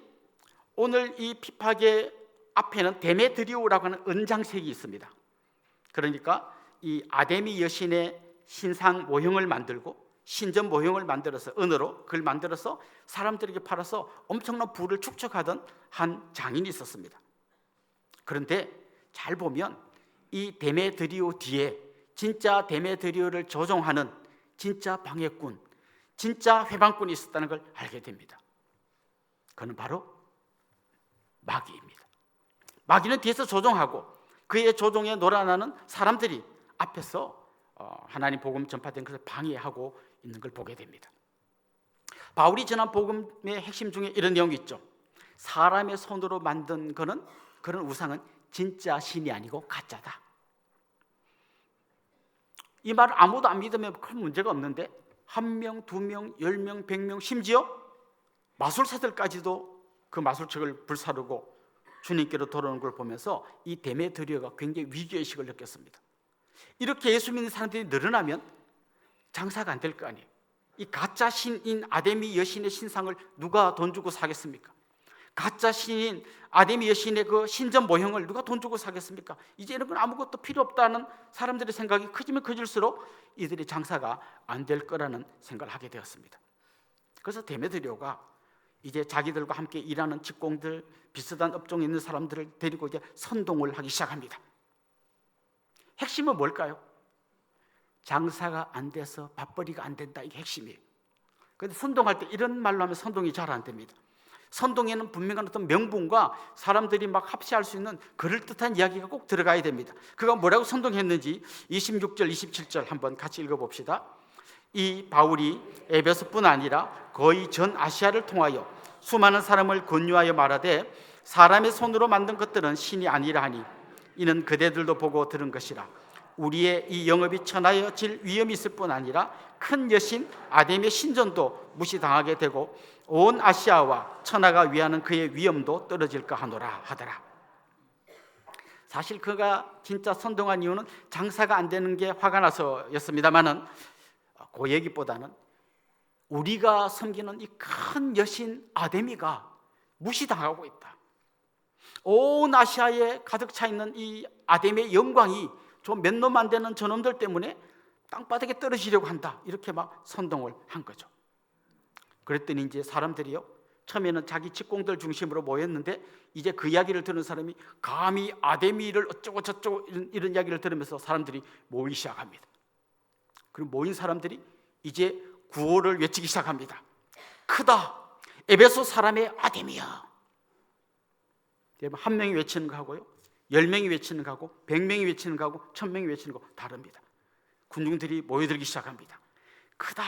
Speaker 3: 오늘 이 핍박의 앞에는 데메드리오라고 하는 은장색이 있습니다. 그러니까 이 아데미 여신의 신상 모형을 만들고 신전 모형을 만들어서 은으로 그걸 만들어서 사람들에게 팔아서 엄청난 부를 축적하던 한 장인이 있었습니다. 그런데 잘 보면 이 데메드리오 뒤에 진짜 데메드리오를 조종하는 진짜 방해꾼, 진짜 회방꾼이 있었다는 걸 알게 됩니다. 그는 바로 마귀입니다. 마귀는 뒤에서 조종하고 그의 조종에 놀아나는 사람들이 앞에서 하나님 복음 전파된 것을 방해하고 있는 걸 보게 됩니다. 바울이 전한 복음의 핵심 중에 이런 내용이 있죠. 사람의 손으로 만든 그런 우상은 진짜 신이 아니고 가짜다. 이 말을 아무도 안 믿으면 큰 문제가 없는데, 1명, 2명, 10명, 100명, 심지어 마술사들까지도 그 마술책을 불사르고 주님께로 돌아오는 걸 보면서 이 데메드리오가 굉장히 위기의식을 느꼈습니다. 이렇게 예수 믿는 사람들이 늘어나면 장사가 안 될 거 아니에요. 이 가짜 신인 아데미 여신의 신상을 누가 돈 주고 사겠습니까? 가짜 신인 아데미 여신의 그 신전 모형을 누가 돈 주고 사겠습니까? 이제 이런 건 아무것도 필요 없다는 사람들의 생각이 커지면 커질수록 이들의 장사가 안 될 거라는 생각을 하게 되었습니다. 그래서 데메드리오가 이제 자기들과 함께 일하는 직공들, 비슷한 업종에 있는 사람들을 데리고 이제 선동을 하기 시작합니다. 핵심은 뭘까요? 장사가 안 돼서 밥벌이가 안 된다, 이게 핵심이에요. 그런데 선동할 때 이런 말로 하면 선동이 잘 안 됩니다. 선동에는 분명한 어떤 명분과 사람들이 막 합시할 수 있는 그럴듯한 이야기가 꼭 들어가야 됩니다. 그가 뭐라고 선동했는지 26절, 27절 한번 같이 읽어봅시다. 이 바울이 에베소뿐 아니라 거의 전 아시아를 통하여 수많은 사람을 권유하여 말하되, 사람의 손으로 만든 것들은 신이 아니라 하니 이는 그대들도 보고 들은 것이라. 우리의 이 영업이 천하여질 위험이 있을 뿐 아니라 큰 여신 아데미의 신전도 무시당하게 되고 온 아시아와 천하가 위하는 그의 위엄도 떨어질까 하노라 하더라. 사실 그가 진짜 선동한 이유는 장사가 안 되는 게 화가 나서였습니다만은 그 얘기보다는 우리가 섬기는 이 큰 여신 아데미가 무시당하고 있다. 온 아시아에 가득 차 있는 이 아데미의 영광이 좀 몇 놈 안 되는 저놈들 때문에 땅바닥에 떨어지려고 한다. 이렇게 막 선동을 한 거죠. 그랬더니 이제 사람들이요, 처음에는 자기 직공들 중심으로 모였는데 이제 그 이야기를 들은 사람이 감히 아데미를 어쩌고 저쩌고 이런 이야기를 들으면서 사람들이 모이기 시작합니다. 그리고 모인 사람들이 이제 구호를 외치기 시작합니다. 크다, 에베소 사람의 아데미야. 여러분, 한 명이 외치는 거하고요, 10명이 외치는 거하고 100명이 외치는 거하고 1000명이 외치는 거 다릅니다. 군중들이 모여들기 시작합니다. 크다,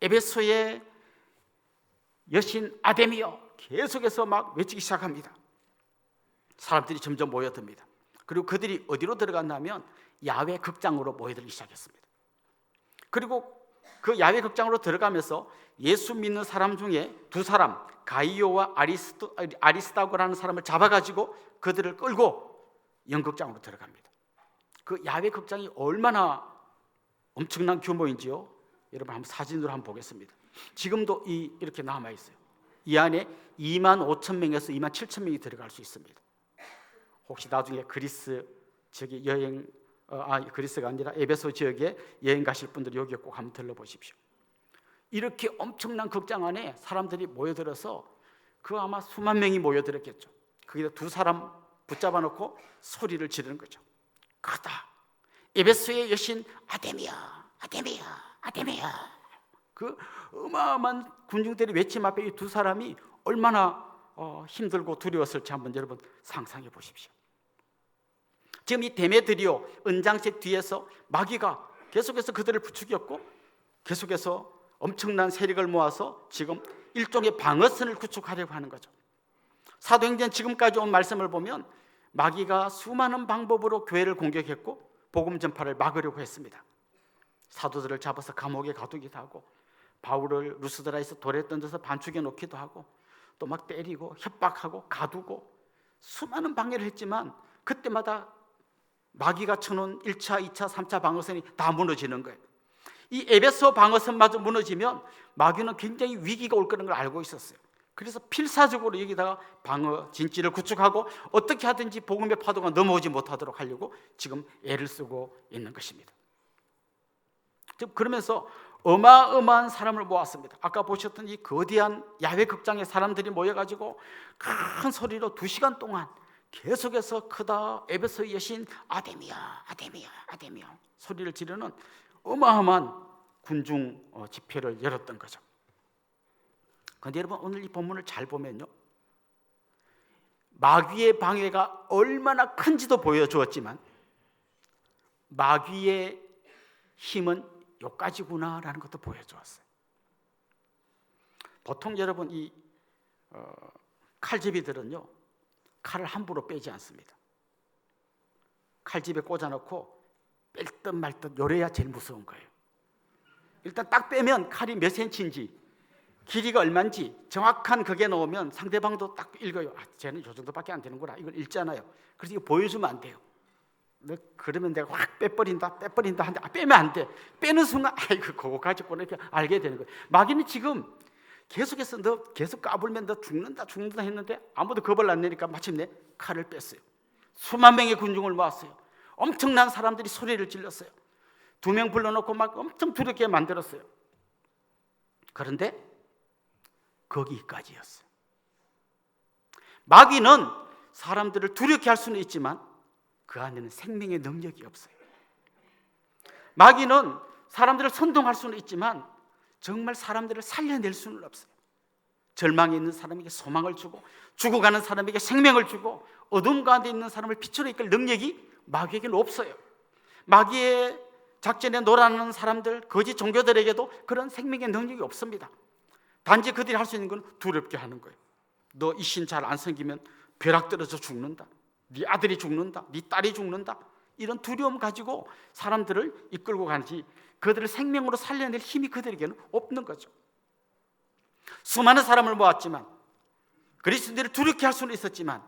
Speaker 3: 에베소의 여신 아데미여. 계속해서 막 외치기 시작합니다. 사람들이 점점 모여듭니다. 그리고 그들이 어디로 들어갔냐면 야외 극장으로 모여들기 시작했습니다. 그리고 그 야외 극장으로 들어가면서 예수 믿는 사람 중에 두 사람, 가이오와 아리스다고라는 사람을 잡아가지고 그들을 끌고 연극장으로 들어갑니다. 그 야외 극장이 얼마나 엄청난 규모인지요, 여러분 한번 사진으로 한번 보겠습니다. 지금도 이렇게 남아 있어요. 이 안에 25,000명에서 27,000명이 들어갈 수 있습니다. 혹시 나중에 그리스 지역에 여행, 그리스가 아니라 에베소 지역에 여행 가실 분들이 여기 꼭 한번 들러보십시오. 이렇게 엄청난 극장 안에 사람들이 모여들어서 그 아마 수만 명이 모여들었겠죠. 거기다 두 사람 붙잡아 놓고 소리를 지르는 거죠. 크다, 에베소의 여신 아데미야, 아데미야, 아데미야. 그 어마어마한 군중들이 외침 앞에 이 두 사람이 얼마나 힘들고 두려웠을지 한번 여러분 상상해 보십시오. 지금 이 데메드리오 은장색 뒤에서 마귀가 계속해서 그들을 부추겼고 계속해서 엄청난 세력을 모아서 지금 일종의 방어선을 구축하려고 하는 거죠. 사도행전 지금까지 온 말씀을 보면 마귀가 수많은 방법으로 교회를 공격했고 복음 전파를 막으려고 했습니다. 사도들을 잡아서 감옥에 가두기도 하고, 바울을 루스드라에서 돌에 던져서 반죽여 놓기도 하고, 또 막 때리고 협박하고 가두고 수많은 방해를 했지만 그때마다 마귀가 쳐놓은 1차, 2차, 3차 방어선이 다 무너지는 거예요. 이 에베소 방어선마저 무너지면 마귀는 굉장히 위기가 올 거라는 걸 알고 있었어요. 그래서 필사적으로 여기다가 방어 진지를 구축하고 어떻게 하든지 복음의 파도가 넘어오지 못하도록 하려고 지금 애를 쓰고 있는 것입니다. 그러면서 어마어마한 사람을 모았습니다. 아까 보셨던 이 거대한 야외 극장에 사람들이 모여가지고 큰 소리로 2시간 동안 계속해서 크다, 에베소의 여신 아데미야, 아데미야, 아데미야 소리를 지르는 어마어마한 군중 집회를 열었던 거죠. 그런데 여러분, 오늘 이 본문을 잘 보면요, 마귀의 방해가 얼마나 큰지도 보여주었지만 마귀의 힘은 여기까지구나라는 것도 보여주었어요. 보통 여러분 이 칼집이들은요, 칼을 함부로 빼지 않습니다. 칼집에 꽂아놓고 뺄 듯 말 듯 요래야 제일 무서운 거예요. 일단 딱 빼면 칼이 몇 센치인지, 길이가 얼마인지 정확한 그게 나오면 상대방도 딱 읽어요. 쟤는 요 정도밖에 안 되는구나. 이걸 읽잖아요. 그래서 이거 보여주면 안 돼요. 그러면 내가 확 빼버린다 하는데 빼면 안 돼. 빼는 순간 아이고 그거 가지고는 이렇게 알게 되는 거예요. 마귀는 지금 계속해서 너 계속 까불면 너 죽는다 했는데 아무도 겁을 안 내니까 마침내 칼을 뺐어요. 수만 명의 군중을 모았어요. 엄청난 사람들이 소리를 질렀어요. 2명 불러놓고 막 엄청 두렵게 만들었어요. 그런데 거기까지였어요. 마귀는 사람들을 두렵게 할 수는 있지만 그 안에는 생명의 능력이 없어요. 마귀는 사람들을 선동할 수는 있지만 정말 사람들을 살려낼 수는 없어요. 절망에 있는 사람에게 소망을 주고, 죽어가는 사람에게 생명을 주고, 어둠 가운데 있는 사람을 빛으로 이끌 능력이 마귀에게는 없어요. 마귀의 작전에 놀아나는 사람들, 거짓 종교들에게도 그런 생명의 능력이 없습니다. 단지 그들이 할 수 있는 건 두렵게 하는 거예요. 너 이 신 잘 안 섬기면 벼락 떨어져 죽는다. 네 아들이 죽는다. 네 딸이 죽는다. 이런 두려움 가지고 사람들을 이끌고 가는지 그들을 생명으로 살려낼 힘이 그들에게는 없는 거죠. 수많은 사람을 모았지만 그리스도인들을 두렵게 할 수는 있었지만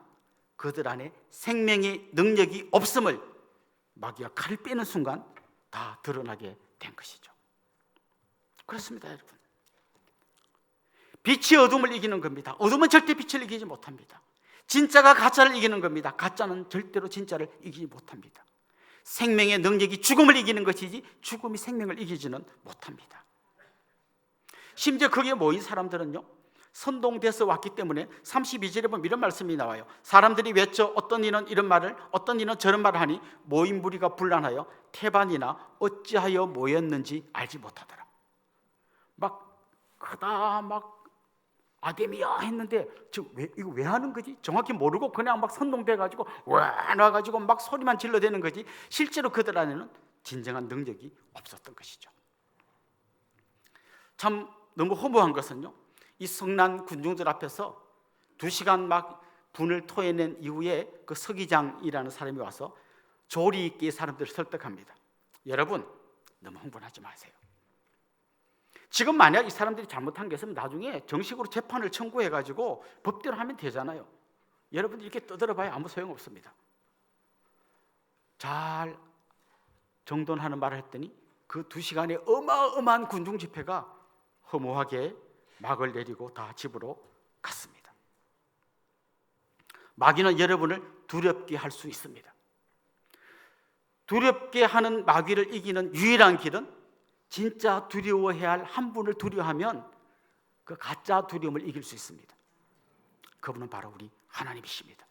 Speaker 3: 그들 안에 생명의 능력이 없음을 마귀가 칼을 빼는 순간 다 드러나게 된 것이죠. 그렇습니다, 여러분. 빛이 어둠을 이기는 겁니다. 어둠은 절대 빛을 이기지 못합니다. 진짜가 가짜를 이기는 겁니다. 가짜는 절대로 진짜를 이기지 못합니다. 생명의 능력이 죽음을 이기는 것이지 죽음이 생명을 이기지는 못합니다. 심지어 거기에 모인 사람들은요, 선동돼서 왔기 때문에 32절에 보면 이런 말씀이 나와요. 사람들이 외쳐 어떤 이는 이런 말을 어떤 이는 저런 말을 하니 모인 무리가 분란하여 태반이나 어찌하여 모였는지 알지 못하더라. 막 크다 막 아데미야 했는데 지금 이거 왜 하는 거지? 정확히 모르고 그냥 막 선동돼가지고 와 나가지고 막 소리만 질러대는 거지 실제로 그들 안에는 진정한 능력이 없었던 것이죠. 참 너무 허무한 것은요, 이 성난 군중들 앞에서 2시간 막 분을 토해낸 이후에 그 서기장이라는 사람이 와서 조리 있게 사람들을 설득합니다. 여러분 너무 흥분하지 마세요. 지금 만약 이 사람들이 잘못한 게 있으면 나중에 정식으로 재판을 청구해가지고 법대로 하면 되잖아요. 여러분 이렇게 떠들어봐야 아무 소용없습니다. 잘 정돈하는 말을 했더니 그 2시간의 어마어마한 군중 집회가 허무하게 막을 내리고 다 집으로 갔습니다. 마귀는 여러분을 두렵게 할 수 있습니다. 두렵게 하는 마귀를 이기는 유일한 길은 진짜 두려워해야 할 한 분을 두려워하면 그 가짜 두려움을 이길 수 있습니다. 그분은 바로 우리 하나님이십니다.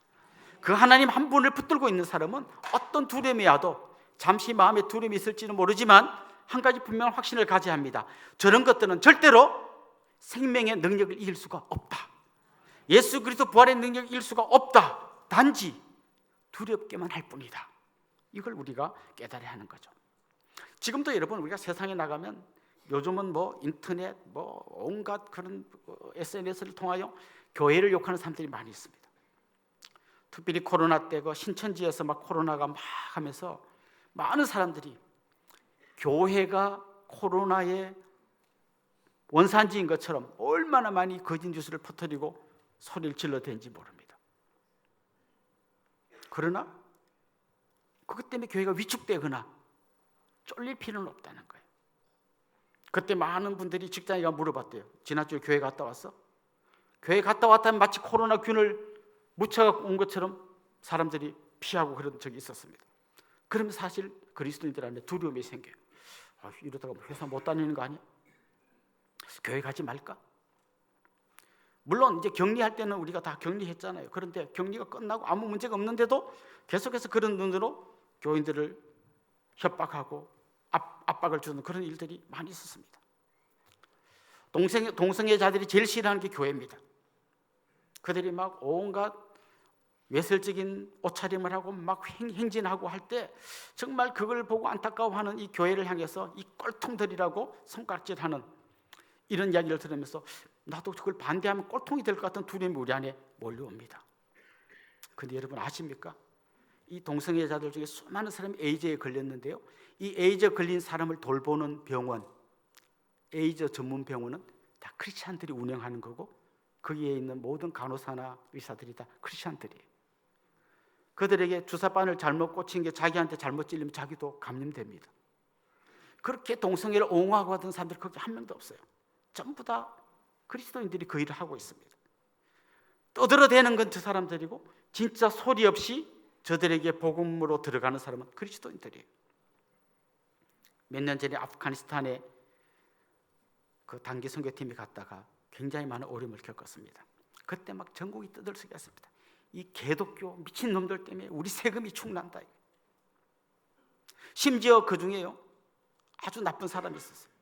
Speaker 3: 그 하나님 한 분을 붙들고 있는 사람은 어떤 두려움이 와도 잠시 마음에 두려움이 있을지는 모르지만 한 가지 분명한 확신을 가져야 합니다. 저런 것들은 절대로 생명의 능력을 이길 수가 없다. 예수 그리스도 부활의 능력을 이길 수가 없다. 단지 두렵게만 할 뿐이다. 이걸 우리가 깨달아야 하는 거죠. 지금도 여러분 우리가 세상에 나가면 요즘은 뭐 인터넷 뭐 온갖 그런 SNS를 통하여 교회를 욕하는 사람들이 많이 있습니다. 특별히 코로나 때 그 신천지에서 막 코로나가 막 하면서 많은 사람들이 교회가 코로나의 원산지인 것처럼 얼마나 많이 거짓 뉴스를 퍼뜨리고 소리를 질러댄지 모릅니다. 그러나 그것 때문에 교회가 위축되거나 쫄릴 필요는 없다는 거예요. 그때 많은 분들이 직장에 가 물어봤대요. 지난주에 교회 갔다 왔어? 교회 갔다 왔다면 마치 코로나 균을 묻혀갖고 온 것처럼 사람들이 피하고 그런 적이 있었습니다. 그러면 사실 그리스도인들 안에 두려움이 생겨요. 이러다가 회사 못 다니는 거 아니야? 교회 가지 말까? 물론 이제 격리할 때는 우리가 다 격리했잖아요. 그런데 격리가 끝나고 아무 문제가 없는데도 계속해서 그런 눈으로 교인들을 협박하고 압박을 주는 그런 일들이 많이 있었습니다. 동성애 자들이 제일 싫어하는 게 교회입니다. 그들이 막 온갖 외설적인 옷차림을 하고 막 행진하고 할 때 정말 그걸 보고 안타까워하는 이 교회를 향해서 이 꼴통들이라고 손가락질하는 이런 이야기를 들으면서 나도 그걸 반대하면 꼴통이 될 것 같은 두려움이 우리 안에 몰려옵니다. 그런데 여러분 아십니까? 이 동성애자들 중에 수많은 사람이 에이즈에 걸렸는데요, 이 에이즈 걸린 사람을 돌보는 병원, 에이즈 전문 병원은 다 크리스찬들이 운영하는 거고 거기에 있는 모든 간호사나 의사들이 다 크리스찬들이에요. 그들에게 주사바늘 잘못 꽂힌 게 자기한테 잘못 찔리면 자기도 감염됩니다. 그렇게 동성애를 옹호하고 하던 사람들 거기 한 명도 없어요. 전부 다 그리스도인들이 그 일을 하고 있습니다. 떠들어대는 건 저 사람들이고 진짜 소리 없이 저들에게 복음으로 들어가는 사람은 그리스도인들이에요. 몇 년 전에 아프가니스탄에 그 단기 선교팀이 갔다가 굉장히 많은 어려움을 겪었습니다. 그때 막 전국이 떠들썩했습니다. 이 개독교 미친 놈들 때문에 우리 세금이 축난다. 심지어 그 중에요 아주 나쁜 사람이 있었어요.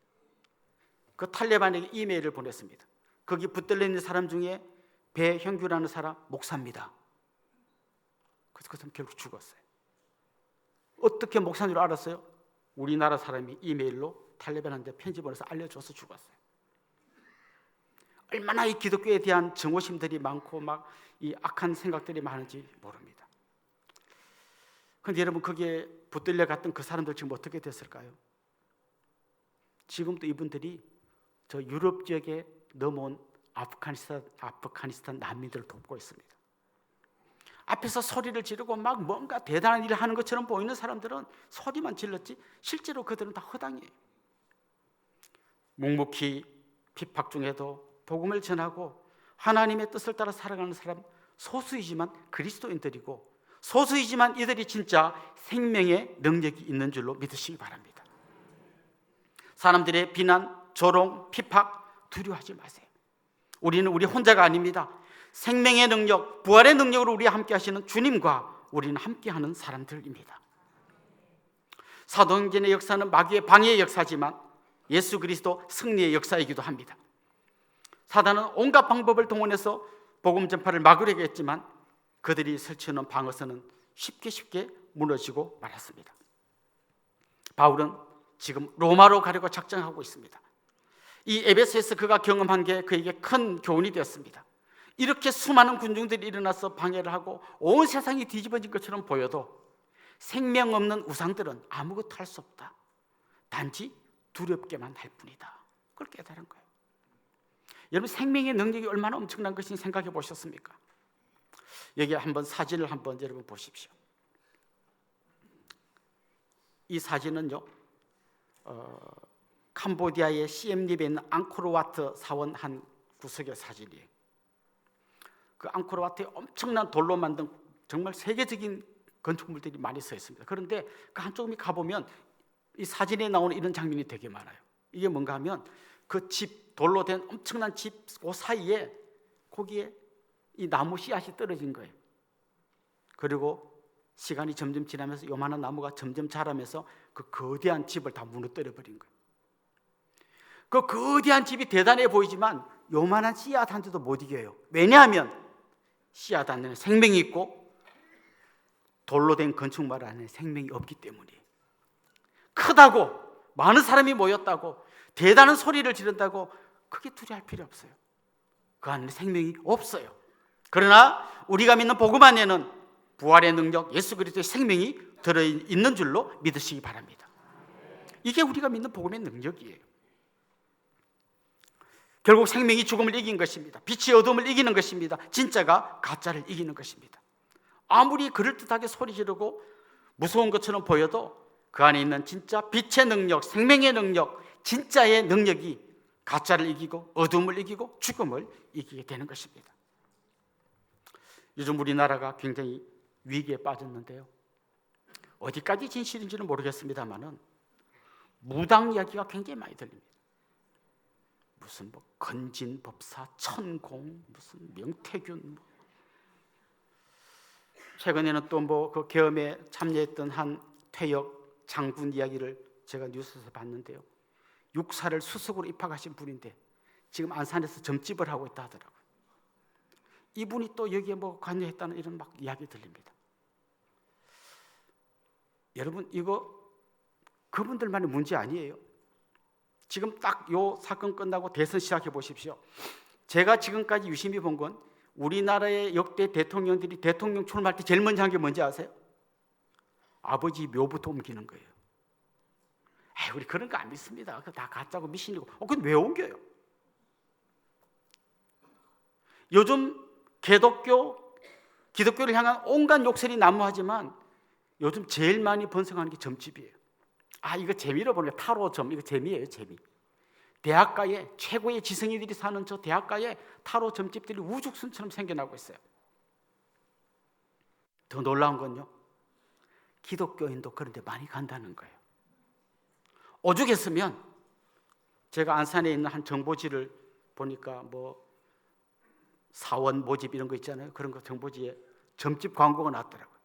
Speaker 3: 그 탈레반에게 이메일을 보냈습니다. 거기 붙들려 있는 사람 중에 배형규라는 사람 목사입니다. 그래서 그 사람 결국 죽었어요. 어떻게 목사인 줄 알았어요? 우리나라 사람이 이메일로 탈레반한테 편지 보내서 알려줘서 죽었어요. 얼마나 이 기독교에 대한 증오심들이 많고 막 이 악한 생각들이 많은지 모릅니다. 그런데 여러분 거기에 붙들려 갔던 그 사람들 지금 어떻게 됐을까요? 지금도 이분들이 저 유럽 지역에 넘어온 아프가니스탄 난민들을 돕고 있습니다. 앞에서 소리를 지르고 막 뭔가 대단한 일을 하는 것처럼 보이는 사람들은 소리만 질렀지 실제로 그들은 다 허당이에요. 묵묵히 핍박 중에도 복음을 전하고 하나님의 뜻을 따라 살아가는 사람 소수이지만 그리스도인들이고, 소수이지만 이들이 진짜 생명의 능력이 있는 줄로 믿으시기 바랍니다. 사람들의 비난, 조롱, 핍박 두려워하지 마세요. 우리는 우리 혼자가 아닙니다. 생명의 능력, 부활의 능력으로 우리와 함께 하시는 주님과 우리는 함께하는 사람들입니다. 사도행전의 역사는 마귀의 방해의 역사지만 예수 그리스도 승리의 역사이기도 합니다. 사단은 온갖 방법을 동원해서 복음 전파를 막으려고 했지만 그들이 설치해놓은 방어선은 쉽게 무너지고 말았습니다. 바울은 지금 로마로 가려고 작정하고 있습니다. 이 에베소에서 그가 경험한 게 그에게 큰 교훈이 되었습니다. 이렇게 수많은 군중들이 일어나서 방해를 하고 온 세상이 뒤집어진 것처럼 보여도 생명 없는 우상들은 아무것도 할 수 없다. 단지 두렵게만 할 뿐이다. 그걸 깨달은 거예요. 여러분, 생명의 능력이 얼마나 엄청난 것인지 생각해 보셨습니까? 여기 한번 사진을 한번 여러분 보십시오. 이 사진은요, 캄보디아의 시엠립에 있는 앙코르와트 사원 한 구석의 사진이에요. 그 앙코르와트에 엄청난 돌로 만든 정말 세계적인 건축물들이 많이 서 있습니다. 그런데 그 한쪽에 가보면 이 사진에 나오는 이런 장면이 되게 많아요. 이게 뭔가 하면 그 집, 돌로 된 엄청난 집 그 사이에 거기에 이 나무 씨앗이 떨어진 거예요. 그리고 시간이 점점 지나면서 요만한 나무가 점점 자라면서 그 거대한 집을 다 무너뜨려 버린 거예요. 그 거대한 집이 대단해 보이지만 요만한 씨앗 한 대도 못 이겨요. 왜냐하면 씨앗 안에는 생명이 있고 돌로 된 건축물 안에 생명이 없기 때문이에요. 크다고, 많은 사람이 모였다고, 대단한 소리를 지른다고 크게 두려워할 필요 없어요. 그 안에 생명이 없어요. 그러나 우리가 믿는 복음 안에는 부활의 능력, 예수 그리스도의 생명이 들어있는 줄로 믿으시기 바랍니다. 이게 우리가 믿는 복음의 능력이에요. 결국 생명이 죽음을 이긴 것입니다. 빛이 어둠을 이기는 것입니다. 진짜가 가짜를 이기는 것입니다. 아무리 그럴듯하게 소리 지르고 무서운 것처럼 보여도 그 안에 있는 진짜 빛의 능력, 생명의 능력, 진짜의 능력이 가짜를 이기고 어둠을 이기고 죽음을 이기게 되는 것입니다. 요즘 우리나라가 굉장히 위기에 빠졌는데요, 어디까지 진실인지는 모르겠습니다만은 무당 이야기가 굉장히 많이 들립니다. 무슨 뭐 건진법사, 천공, 무슨 명태균, 최근에는 또 뭐 그 계엄에 참여했던 한 퇴역 장군 이야기를 제가 뉴스에서 봤는데요, 육사를 수석으로 입학하신 분인데 지금 안산에서 점집을 하고 있다 하더라고요. 이분이 또 여기에 뭐 관여했다는 이런 막 이야기 들립니다. 여러분, 이거 그분들만의 문제 아니에요. 지금 딱 요 사건 끝나고 대선 시작해 보십시오. 제가 지금까지 유심히 본 건 우리나라의 역대 대통령들이 대통령 출마할 때 제일 먼저 한 게 뭔지 아세요? 아버지 묘부터 옮기는 거예요. 우리 그런 거 안 믿습니다. 그거 다 가짜고 미신이고. 근데 왜 옮겨요? 요즘 기독교를 향한 온갖 욕설이 난무하지만 요즘 제일 많이 번성하는 게 점집이에요. 이거 재미로 보는 게 타로점, 이거 재미예요, 재미. 대학가에 최고의 지성인들이 사는 저 대학가에 타로 점집들이 우죽순처럼 생겨나고 있어요. 더 놀라운 건요, 기독교인도 그런데 많이 간다는 거예요. 오죽했으면 제가 안산에 있는 한 정보지를 보니까 뭐 사원 모집 이런 거 있잖아요. 그런 거 정보지에 점집 광고가 나왔더라고요.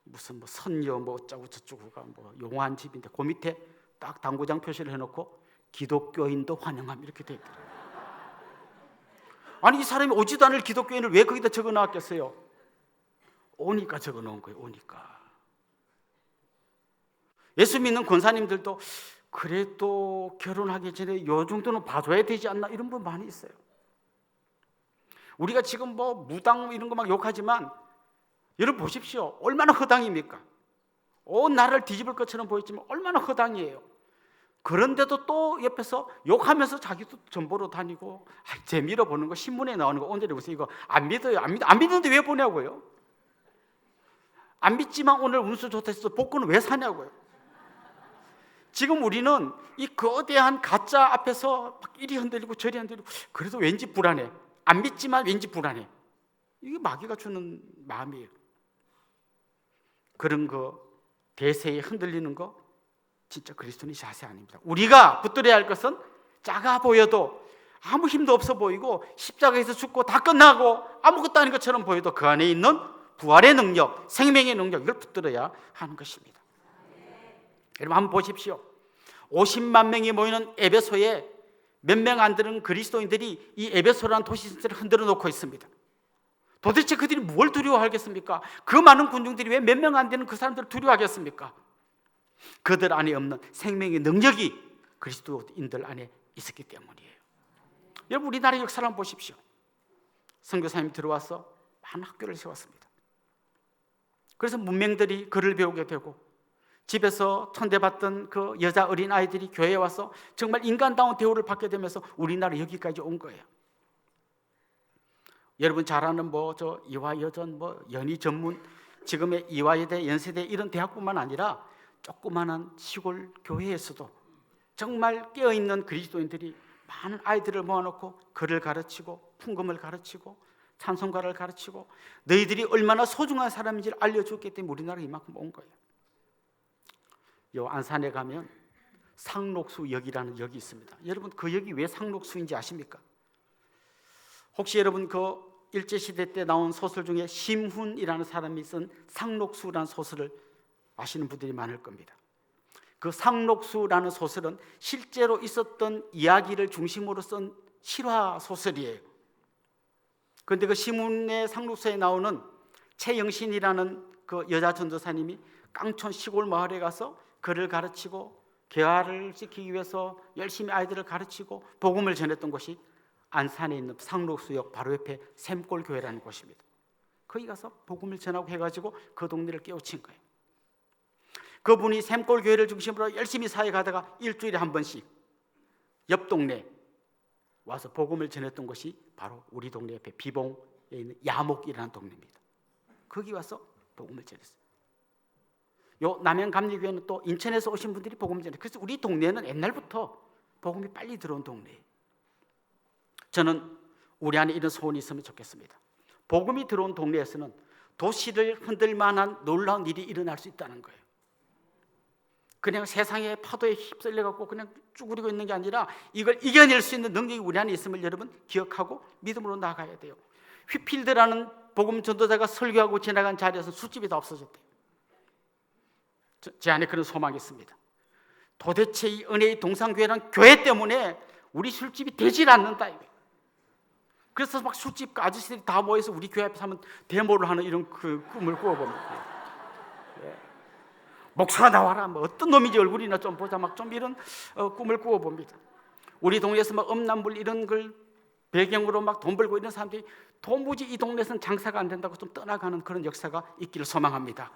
Speaker 3: 무슨 뭐 선녀 뭐 어쩌고 저쩌고가 뭐 용한 집인데 그 밑에 딱 당구장 표시를 해놓고 기독교인도 환영함 이렇게 돼 있더라고요. 아니, 이 사람이 오지도 않을 기독교인을 왜 거기다 적어놨겠어요? 오니까 적어놓은 거예요. 오니까. 예수 믿는 권사님들도 그래도 결혼하기 전에 요 정도는 봐줘야 되지 않나 이런 분 많이 있어요. 우리가 지금 뭐 무당 이런 거 막 욕하지만 여러분 보십시오. 얼마나 허당입니까? 온 나라를 뒤집을 것처럼 보였지만 얼마나 허당이에요. 그런데도 또 옆에서 욕하면서 자기도 전보로 다니고 재미로 보는 거, 신문에 나오는 거, 오늘에 무슨 이거 안 믿어요. 안 믿는데 왜 보냐고요. 안 믿지만 오늘 운수 좋다 해서 복권은 왜 사냐고요. 지금 우리는 이 거대한 가짜 앞에서 막 이리 흔들리고 저리 흔들리고, 그래도 왠지 불안해. 안 믿지만 왠지 불안해. 이게 마귀가 주는 마음이에요. 그런 거, 대세에 흔들리는 거 진짜 그리스도인의 자세 아닙니다. 우리가 붙들어야 할 것은 작아 보여도, 아무 힘도 없어 보이고, 십자가에서 죽고 다 끝나고 아무것도 아닌 것처럼 보여도 그 안에 있는 부활의 능력, 생명의 능력, 이걸 붙들어야 하는 것입니다. 여러분 한번 보십시오. 50만 명이 모이는 에베소에 몇 명 안 되는 그리스도인들이 이 에베소라는 도시 전체를 흔들어 놓고 있습니다. 도대체 그들이 뭘 두려워하겠습니까? 그 많은 군중들이 왜 몇 명 안 되는 그 사람들을 두려워하겠습니까? 그들 안에 없는 생명의 능력이 그리스도인들 안에 있었기 때문이에요. 여러분 우리나라 역사를 한번 보십시오. 선교사님이 들어와서 많은 학교를 세웠습니다. 그래서 문맹들이 글을 배우게 되고, 집에서 천대받던 그 여자 어린 아이들이 교회에 와서 정말 인간다운 대우를 받게 되면서 우리나라 여기까지 온 거예요. 여러분 잘 아는 저 이화여전, 연희 전문, 지금의 이화여대, 연세대 이런 대학뿐만 아니라 조그마한 시골 교회에서도 정말 깨어있는 그리스도인들이 많은 아이들을 모아놓고 글을 가르치고 풍금을 가르치고 찬송가를 가르치고, 너희들이 얼마나 소중한 사람인지를 알려줬기 때문에 우리나라가 이만큼 온 거예요. 요 안산에 가면 상록수역이라는 역이 있습니다. 여러분 그 역이 왜 상록수인지 아십니까? 혹시 여러분 그 일제시대 때 나온 소설 중에 심훈이라는 사람이 쓴 상록수라는 소설을 아시는 분들이 많을 겁니다. 그 상록수라는 소설은 실제로 있었던 이야기를 중심으로 쓴 실화 소설이에요. 그런데 그 심훈의 상록수에 나오는 최영신이라는 그 여자 전도사님이 깡촌 시골 마을에 가서 글을 가르치고 개화를 시키기 위해서 열심히 아이들을 가르치고 복음을 전했던 곳이 안산에 있는 상록수역 바로 옆에 샘골교회라는 곳입니다. 거기 가서 복음을 전하고 해가지고 그 동네를 깨우친 거예요. 그분이 샘골교회를 중심으로 열심히 사회 가다가 일주일에 한 번씩 옆 동네 와서 복음을 전했던 곳이 바로 우리 동네 옆에 비봉에 있는 야목이라는 동네입니다. 거기 와서 복음을 전했어요. 요 남양 감리교회는 또 인천에서 오신 분들이 복음 전해. 그래서 우리 동네는 옛날부터 복음이 빨리 들어온 동네예요. 저는 우리 안에 이런 소원이 있으면 좋겠습니다. 복음이 들어온 동네에서는 도시를 흔들 만한 놀라운 일이 일어날 수 있다는 거예요. 그냥 세상의 파도에 휩쓸려 갖고 그냥 쭈그리고 있는 게 아니라 이걸 이겨낼 수 있는 능력이 우리 안에 있음을 여러분 기억하고 믿음으로 나아가야 돼요. 휘필드라는 복음 전도자가 설교하고 지나간 자리에서 술집이 다 없어졌대요. 제 안에 그런 소망이 있습니다. 도대체 이 은혜의 동산교회란 교회 때문에 우리 술집이 되질 않는다 이거예요. 그래서 막 술집 아저씨들이 다 모여서 우리 교회 앞에서 한번 데모를 하는 이런 그 꿈을 꾸어봅니다. 예. 목사가 나와라, 어떤 놈인지 얼굴이나 좀 보자, 막 좀 이런 꿈을 꾸어봅니다. 우리 동네에서 막 음란물 이런 걸 배경으로 막 돈 벌고 있는 사람들이 도무지 이 동네에서는 장사가 안 된다고 좀 떠나가는 그런 역사가 있기를 소망합니다.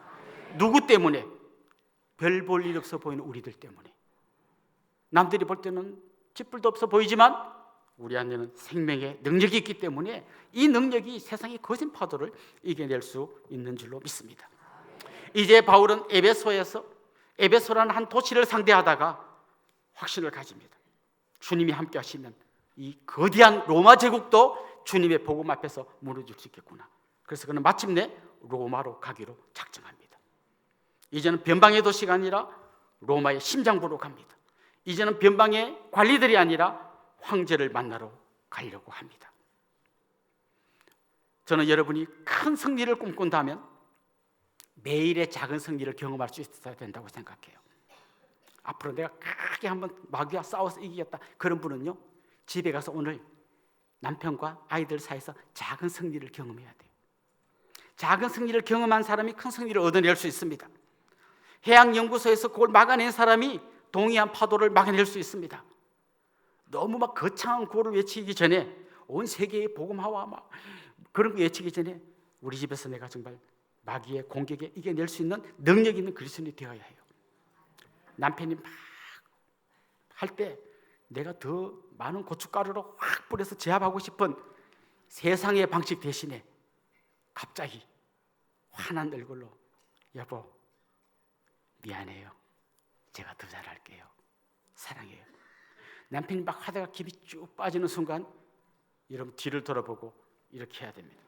Speaker 3: 누구 때문에? 별 볼 일 없어 보이는 우리들 때문에. 남들이 볼 때는 쥐뿔도 없어 보이지만 우리 안에는 생명의 능력이 있기 때문에 이 능력이 세상의 거센 파도를 이겨낼 수 있는 줄로 믿습니다. 이제 바울은 에베소라는 한 도시를 상대하다가 확신을 가집니다. 주님이 함께 하시면 이 거대한 로마 제국도 주님의 복음 앞에서 무너질 수 있겠구나. 그래서 그는 마침내 로마로 가기로 작정합니다. 이제는 변방의 도시가 아니라 로마의 심장부로 갑니다. 이제는 변방의 관리들이 아니라 황제를 만나러 가려고 합니다. 저는 여러분이 큰 승리를 꿈꾼다면 매일의 작은 승리를 경험할 수 있어야 된다고 생각해요. 앞으로 내가 크게 한번 마귀와 싸워서 이기겠다, 그런 분은요, 집에 가서 오늘 남편과 아이들 사이에서 작은 승리를 경험해야 돼요. 작은 승리를 경험한 사람이 큰 승리를 얻어낼 수 있습니다. 해양연구소에서 그걸 막아낸 사람이 동해안 파도를 막아낼 수 있습니다. 너무 막 거창한 구호를 외치기 전에, 온 세계에 복음하와 막 그런 거 외치기 전에 우리 집에서 내가 정말 마귀의 공격에 이겨낼 수 있는 능력 있는 그리스도인이 되어야 해요. 남편이 막 할 때 내가 더 많은 고춧가루로 확 뿌려서 제압하고 싶은 세상의 방식 대신에 갑자기 환한 얼굴로 여보 미안해요. 제가 더 잘할게요. 사랑해요. 남편이 막 하다가 깊이 쭉 빠지는 순간 여러분 뒤를 돌아보고 이렇게 해야 됩니다.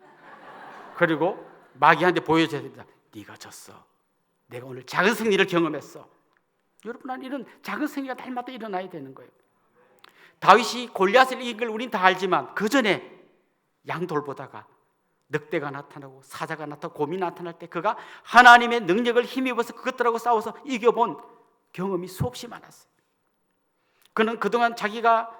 Speaker 3: 그리고 마귀한테 보여줘야 됩니다. 네가 졌어. 내가 오늘 작은 승리를 경험했어. 여러분, 이런 작은 승리가 날마다 일어나야 되는 거예요. 다윗이 골리앗을 이긴 걸 우린 다 알지만 그 전에 양돌 보다가 늑대가 나타나고 사자가 나타나고 곰이 나타날 때 그가 하나님의 능력을 힘입어서 그것들하고 싸워서 이겨본 경험이 수없이 많았어요. 그는 그동안 자기가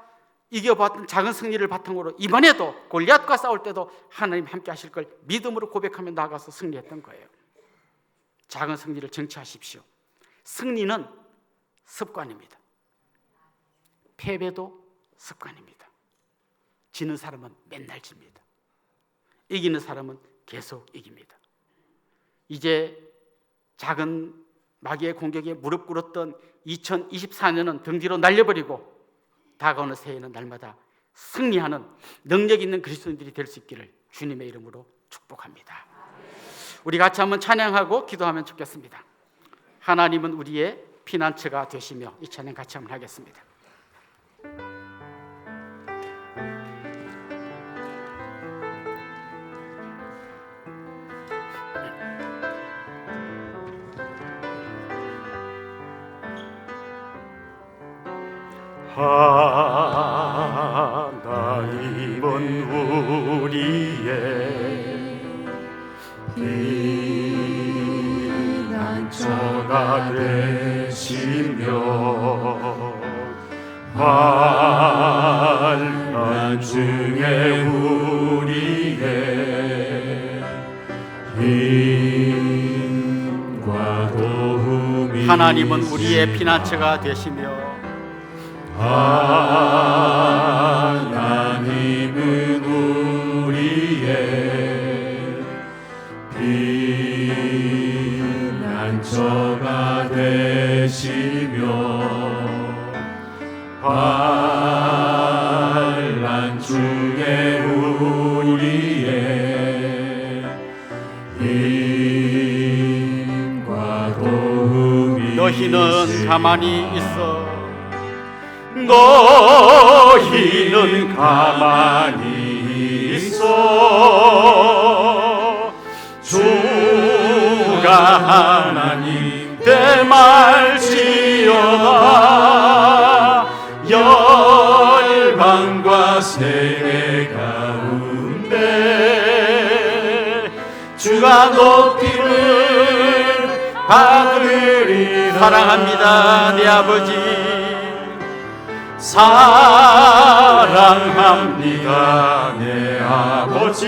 Speaker 3: 이겨봤던 작은 승리를 바탕으로 이번에도 골리앗과 싸울 때도 하나님 함께 하실 걸 믿음으로 고백하며 나가서 승리했던 거예요. 작은 승리를 쟁취하십시오. 승리는 습관입니다. 패배도 습관입니다. 지는 사람은 맨날 집니다. 이기는 사람은 계속 이깁니다. 이제 작은 마귀의 공격에 무릎 꿇었던 2024년은 등 뒤로 날려버리고 다가오는 새해는 날마다 승리하는 능력 있는 그리스도인들이 될 수 있기를 주님의 이름으로 축복합니다. 우리 같이 한번 찬양하고 기도하면 좋겠습니다. 하나님은 우리의 피난처가 되시며, 이 찬양 같이 한번 하겠습니다.
Speaker 1: 하나님은 우리의 피난처가 되시며 환난 중에 우리의 힘과 도움이
Speaker 3: 하나님은 우리의 피난처가 되시며
Speaker 1: 하나님은 우리의 피난처가 되시며 환난 중에 우리의 힘과 도움이
Speaker 3: 너희는 가만히 있어.
Speaker 1: 너희는 가만히 있어. 주가 하나님 대말지어다. 열방과 세계 가운데 주가 높임을 받으리라.
Speaker 3: 사랑합니다, 내 아버지.
Speaker 1: 사랑합니다, 내 아버지.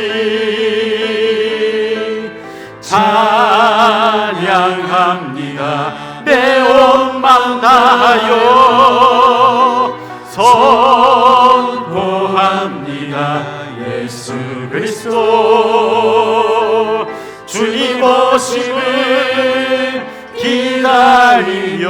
Speaker 1: 찬양합니다, 내 온 맘 다하여. 선포합니다, 예수 그리스도. 주님 오심을 기다리며.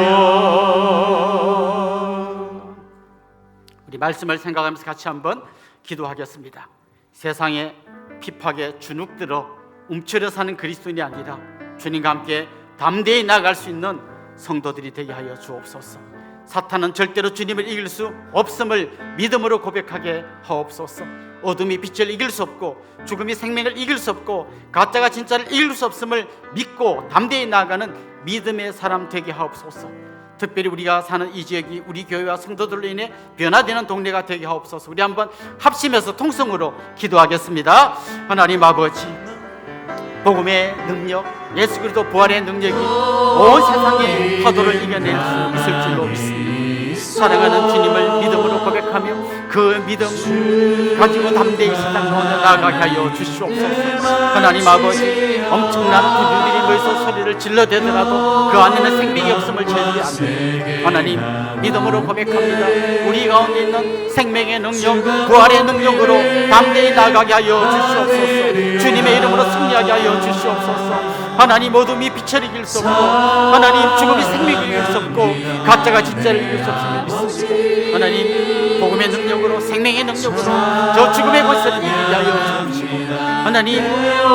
Speaker 3: 우리 말씀을 생각하면서 같이 한번 기도하겠습니다. 세상에 핍박에 주눅들어 움츠려 사는 그리스도인이 아니라 주님과 함께 담대히 나아갈 수 있는 성도들이 되게 하여 주옵소서. 사탄은 절대로 주님을 이길 수 없음을 믿음으로 고백하게 하옵소서. 어둠이 빛을 이길 수 없고 죽음이 생명을 이길 수 없고 가짜가 진짜를 이길 수 없음을 믿고 담대히 나아가는 믿음의 사람 되게 하옵소서. 특별히 우리가 사는 이 지역이 우리 교회와 성도들로 인해 변화되는 동네가 되게 하옵소서. 우리 한번 합심해서 통성으로 기도하겠습니다. 하나님 아버지, 복음의 능력, 예수 그리스도 부활의 능력이 온 세상의 파도를 이겨낼 수 있을 줄로 믿습니다. 사랑하는 주님을 믿음으로 고백하며 그 믿음 가지고 담대히 세상 가운데 나아가게 하여 주시옵소서. 하나님 아버지, 엄청난 군중들이 모여서 소리를 질러대더라도 그 안에는 생명이 없음을 저희들이 압니다. 하나님, 믿음으로 고백합니다. 우리 가운데 있는 생명의 능력, 부활의 능력으로 담대히 나아가게 하여 주시옵소서. 주님의 이름으로 믿음으로 승리하게 하여 주시옵소서. 하나님, 어둠이 빛을 이길 수 없고 하나님, 죽음이 생명을 이길 수 없고 가짜가 진짜를 이길 수 없음을 믿습니다. 하나님, 복음의 능력으로, 생명의 능력으로 저 죽음의 권세를 이기게 하여 주시옵시고 하나님,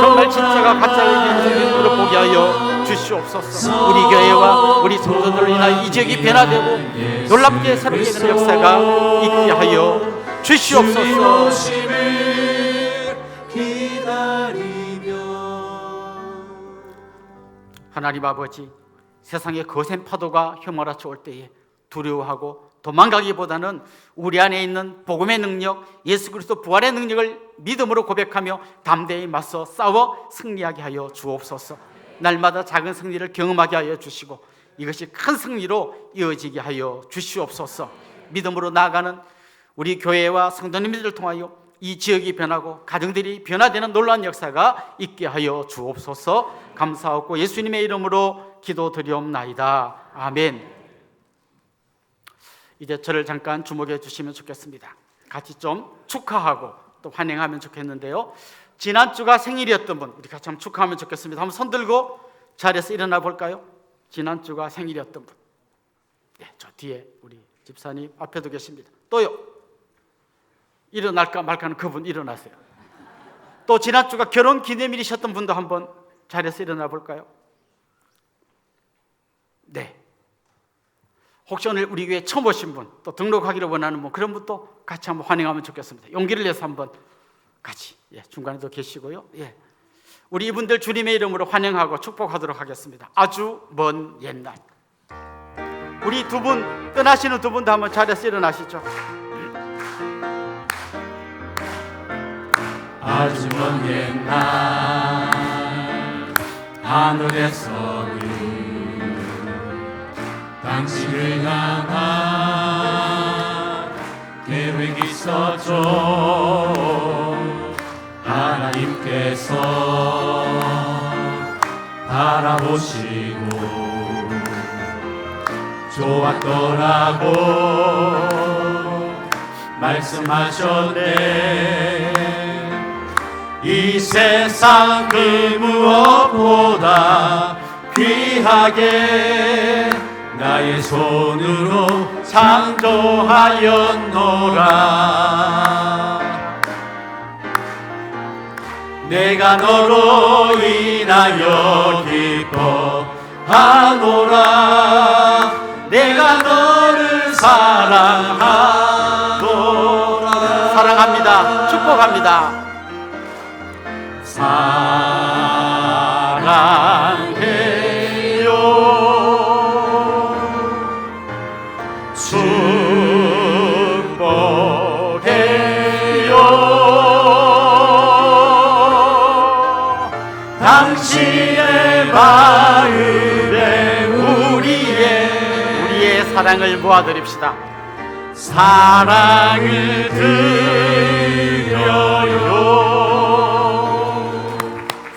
Speaker 3: 정말 진짜가 가짜를 이기는 생명으로 보게 하여 주시옵소서. 우리 교회와 우리 성도들로 인하여 이 지역이 변화되고 놀랍게 새롭게 되는 역사가 있게 하여 주시옵소서. 하나님 아버지, 세상의 거센 파도가 휘몰아쳐 올 때에 두려워하고 도망가기보다는 우리 안에 있는 복음의 능력, 예수 그리스도 부활의 능력을 믿음으로 고백하며 담대히 맞서 싸워 승리하게 하여 주옵소서. 날마다 작은 승리를 경험하게 하여 주시고 이것이 큰 승리로 이어지게 하여 주시옵소서. 믿음으로 나아가는 우리 교회와 성도님들을 통하여 이 지역이 변하고 가정들이 변화되는 놀라운 역사가 있게 하여 주옵소서. 감사하고 예수님의 이름으로 기도드리옵나이다. 아멘. 이제 저를 잠깐 주목해 주시면 좋겠습니다. 같이 좀 축하하고 또 환영하면 좋겠는데요. 지난주가 생일이었던 분, 우리 같이 한번 축하하면 좋겠습니다. 한번 손 들고 자리에서 일어나 볼까요? 지난주가 생일이었던 분. 네, 저 뒤에 우리 집사님 앞에도 계십니다. 또요. 일어날까 말까는 그분 일어나세요. 또 지난주가 결혼 기념일이셨던 분도 한번 자리에서 일어나 볼까요? 네. 혹시 오늘 우리 교회 처음 오신 분, 또 등록하기를 원하는 분, 그런 분도 같이 한번 환영하면 좋겠습니다. 용기를 내서 한번 같이, 중간에도 계시고요. 우리 이분들 주님의 이름으로 환영하고 축복하도록 하겠습니다. 아주 먼 옛날. 우리 두 분, 떠나시는 두 분도 한번 자리에서 일어나시죠.
Speaker 4: 아주 먼 옛날 하늘에서 당신을 향한 계획이 있었죠. 하나님께서 바라보시고 좋았더라고 말씀하셨네. 이 세상 그 무엇보다 귀하게 나의 손으로 창조하였노라. 내가 너로 인하여 기뻐하노라. 내가 너를 사랑하노라.
Speaker 3: 사랑합니다. 축복합니다.
Speaker 4: 사랑해요. 축복해요. 당신의 마음에 우리의
Speaker 3: 사랑을 모아드립시다.
Speaker 4: 사랑을 드려요.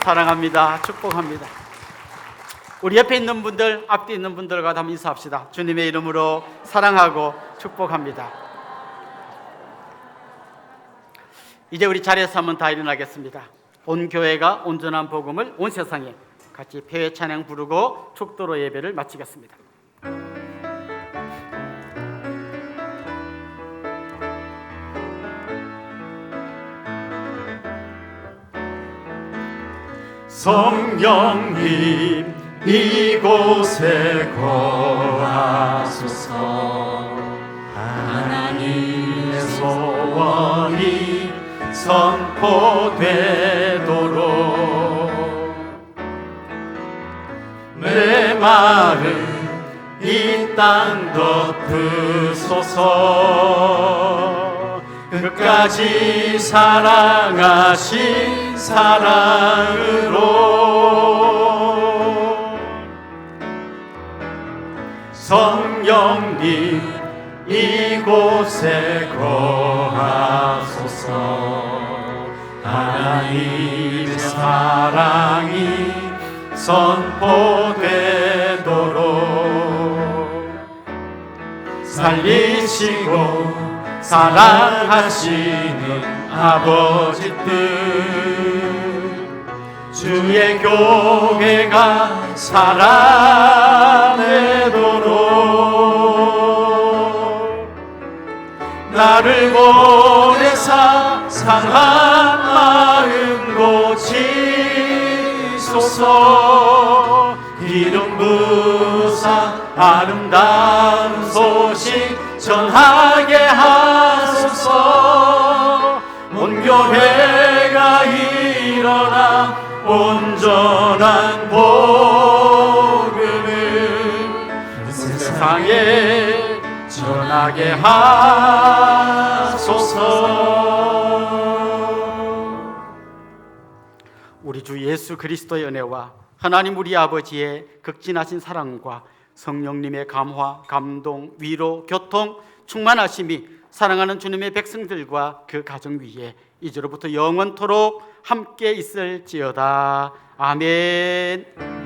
Speaker 3: 사랑합니다. 축복합니다. 우리 옆에 있는 분들, 앞에 있는 분들과 한번 인사합시다. 주님의 이름으로 사랑하고 축복합니다. 이제 우리 자리에서 한번 다 일어나겠습니다. 온 교회가 온전한 복음을 온 세상에 같이 폐회 찬양 부르고 축도로 예배를 마치겠습니다.
Speaker 4: 성령님 이곳에 거하소서. 하나님의 소원이 선포되도록 내 마음 이 땅 덮으소서. 끝까지 사랑하신 사랑으로 성령님 이곳에 거하소서. 하나님의 사랑이 선포되도록 살리시고 사랑하시는 아버지 뜻 주의 교회가 살아내도록 나를 보내사 상한 마음 고치소서. 기름 부사 아름다운 소식 전하게 하소서. 온 교회가 일어나 온전한 복음을 세상에 전하게 하소서.
Speaker 3: 우리 주 예수 그리스도의 은혜와 하나님 우리 아버지의 극진하신 사랑과 성령님의 감화, 감동, 위로, 교통, 충만하심이 사랑하는 주님의 백성들과 그 가정 위에 이제로부터 영원토록 함께 있을지어다. 아멘.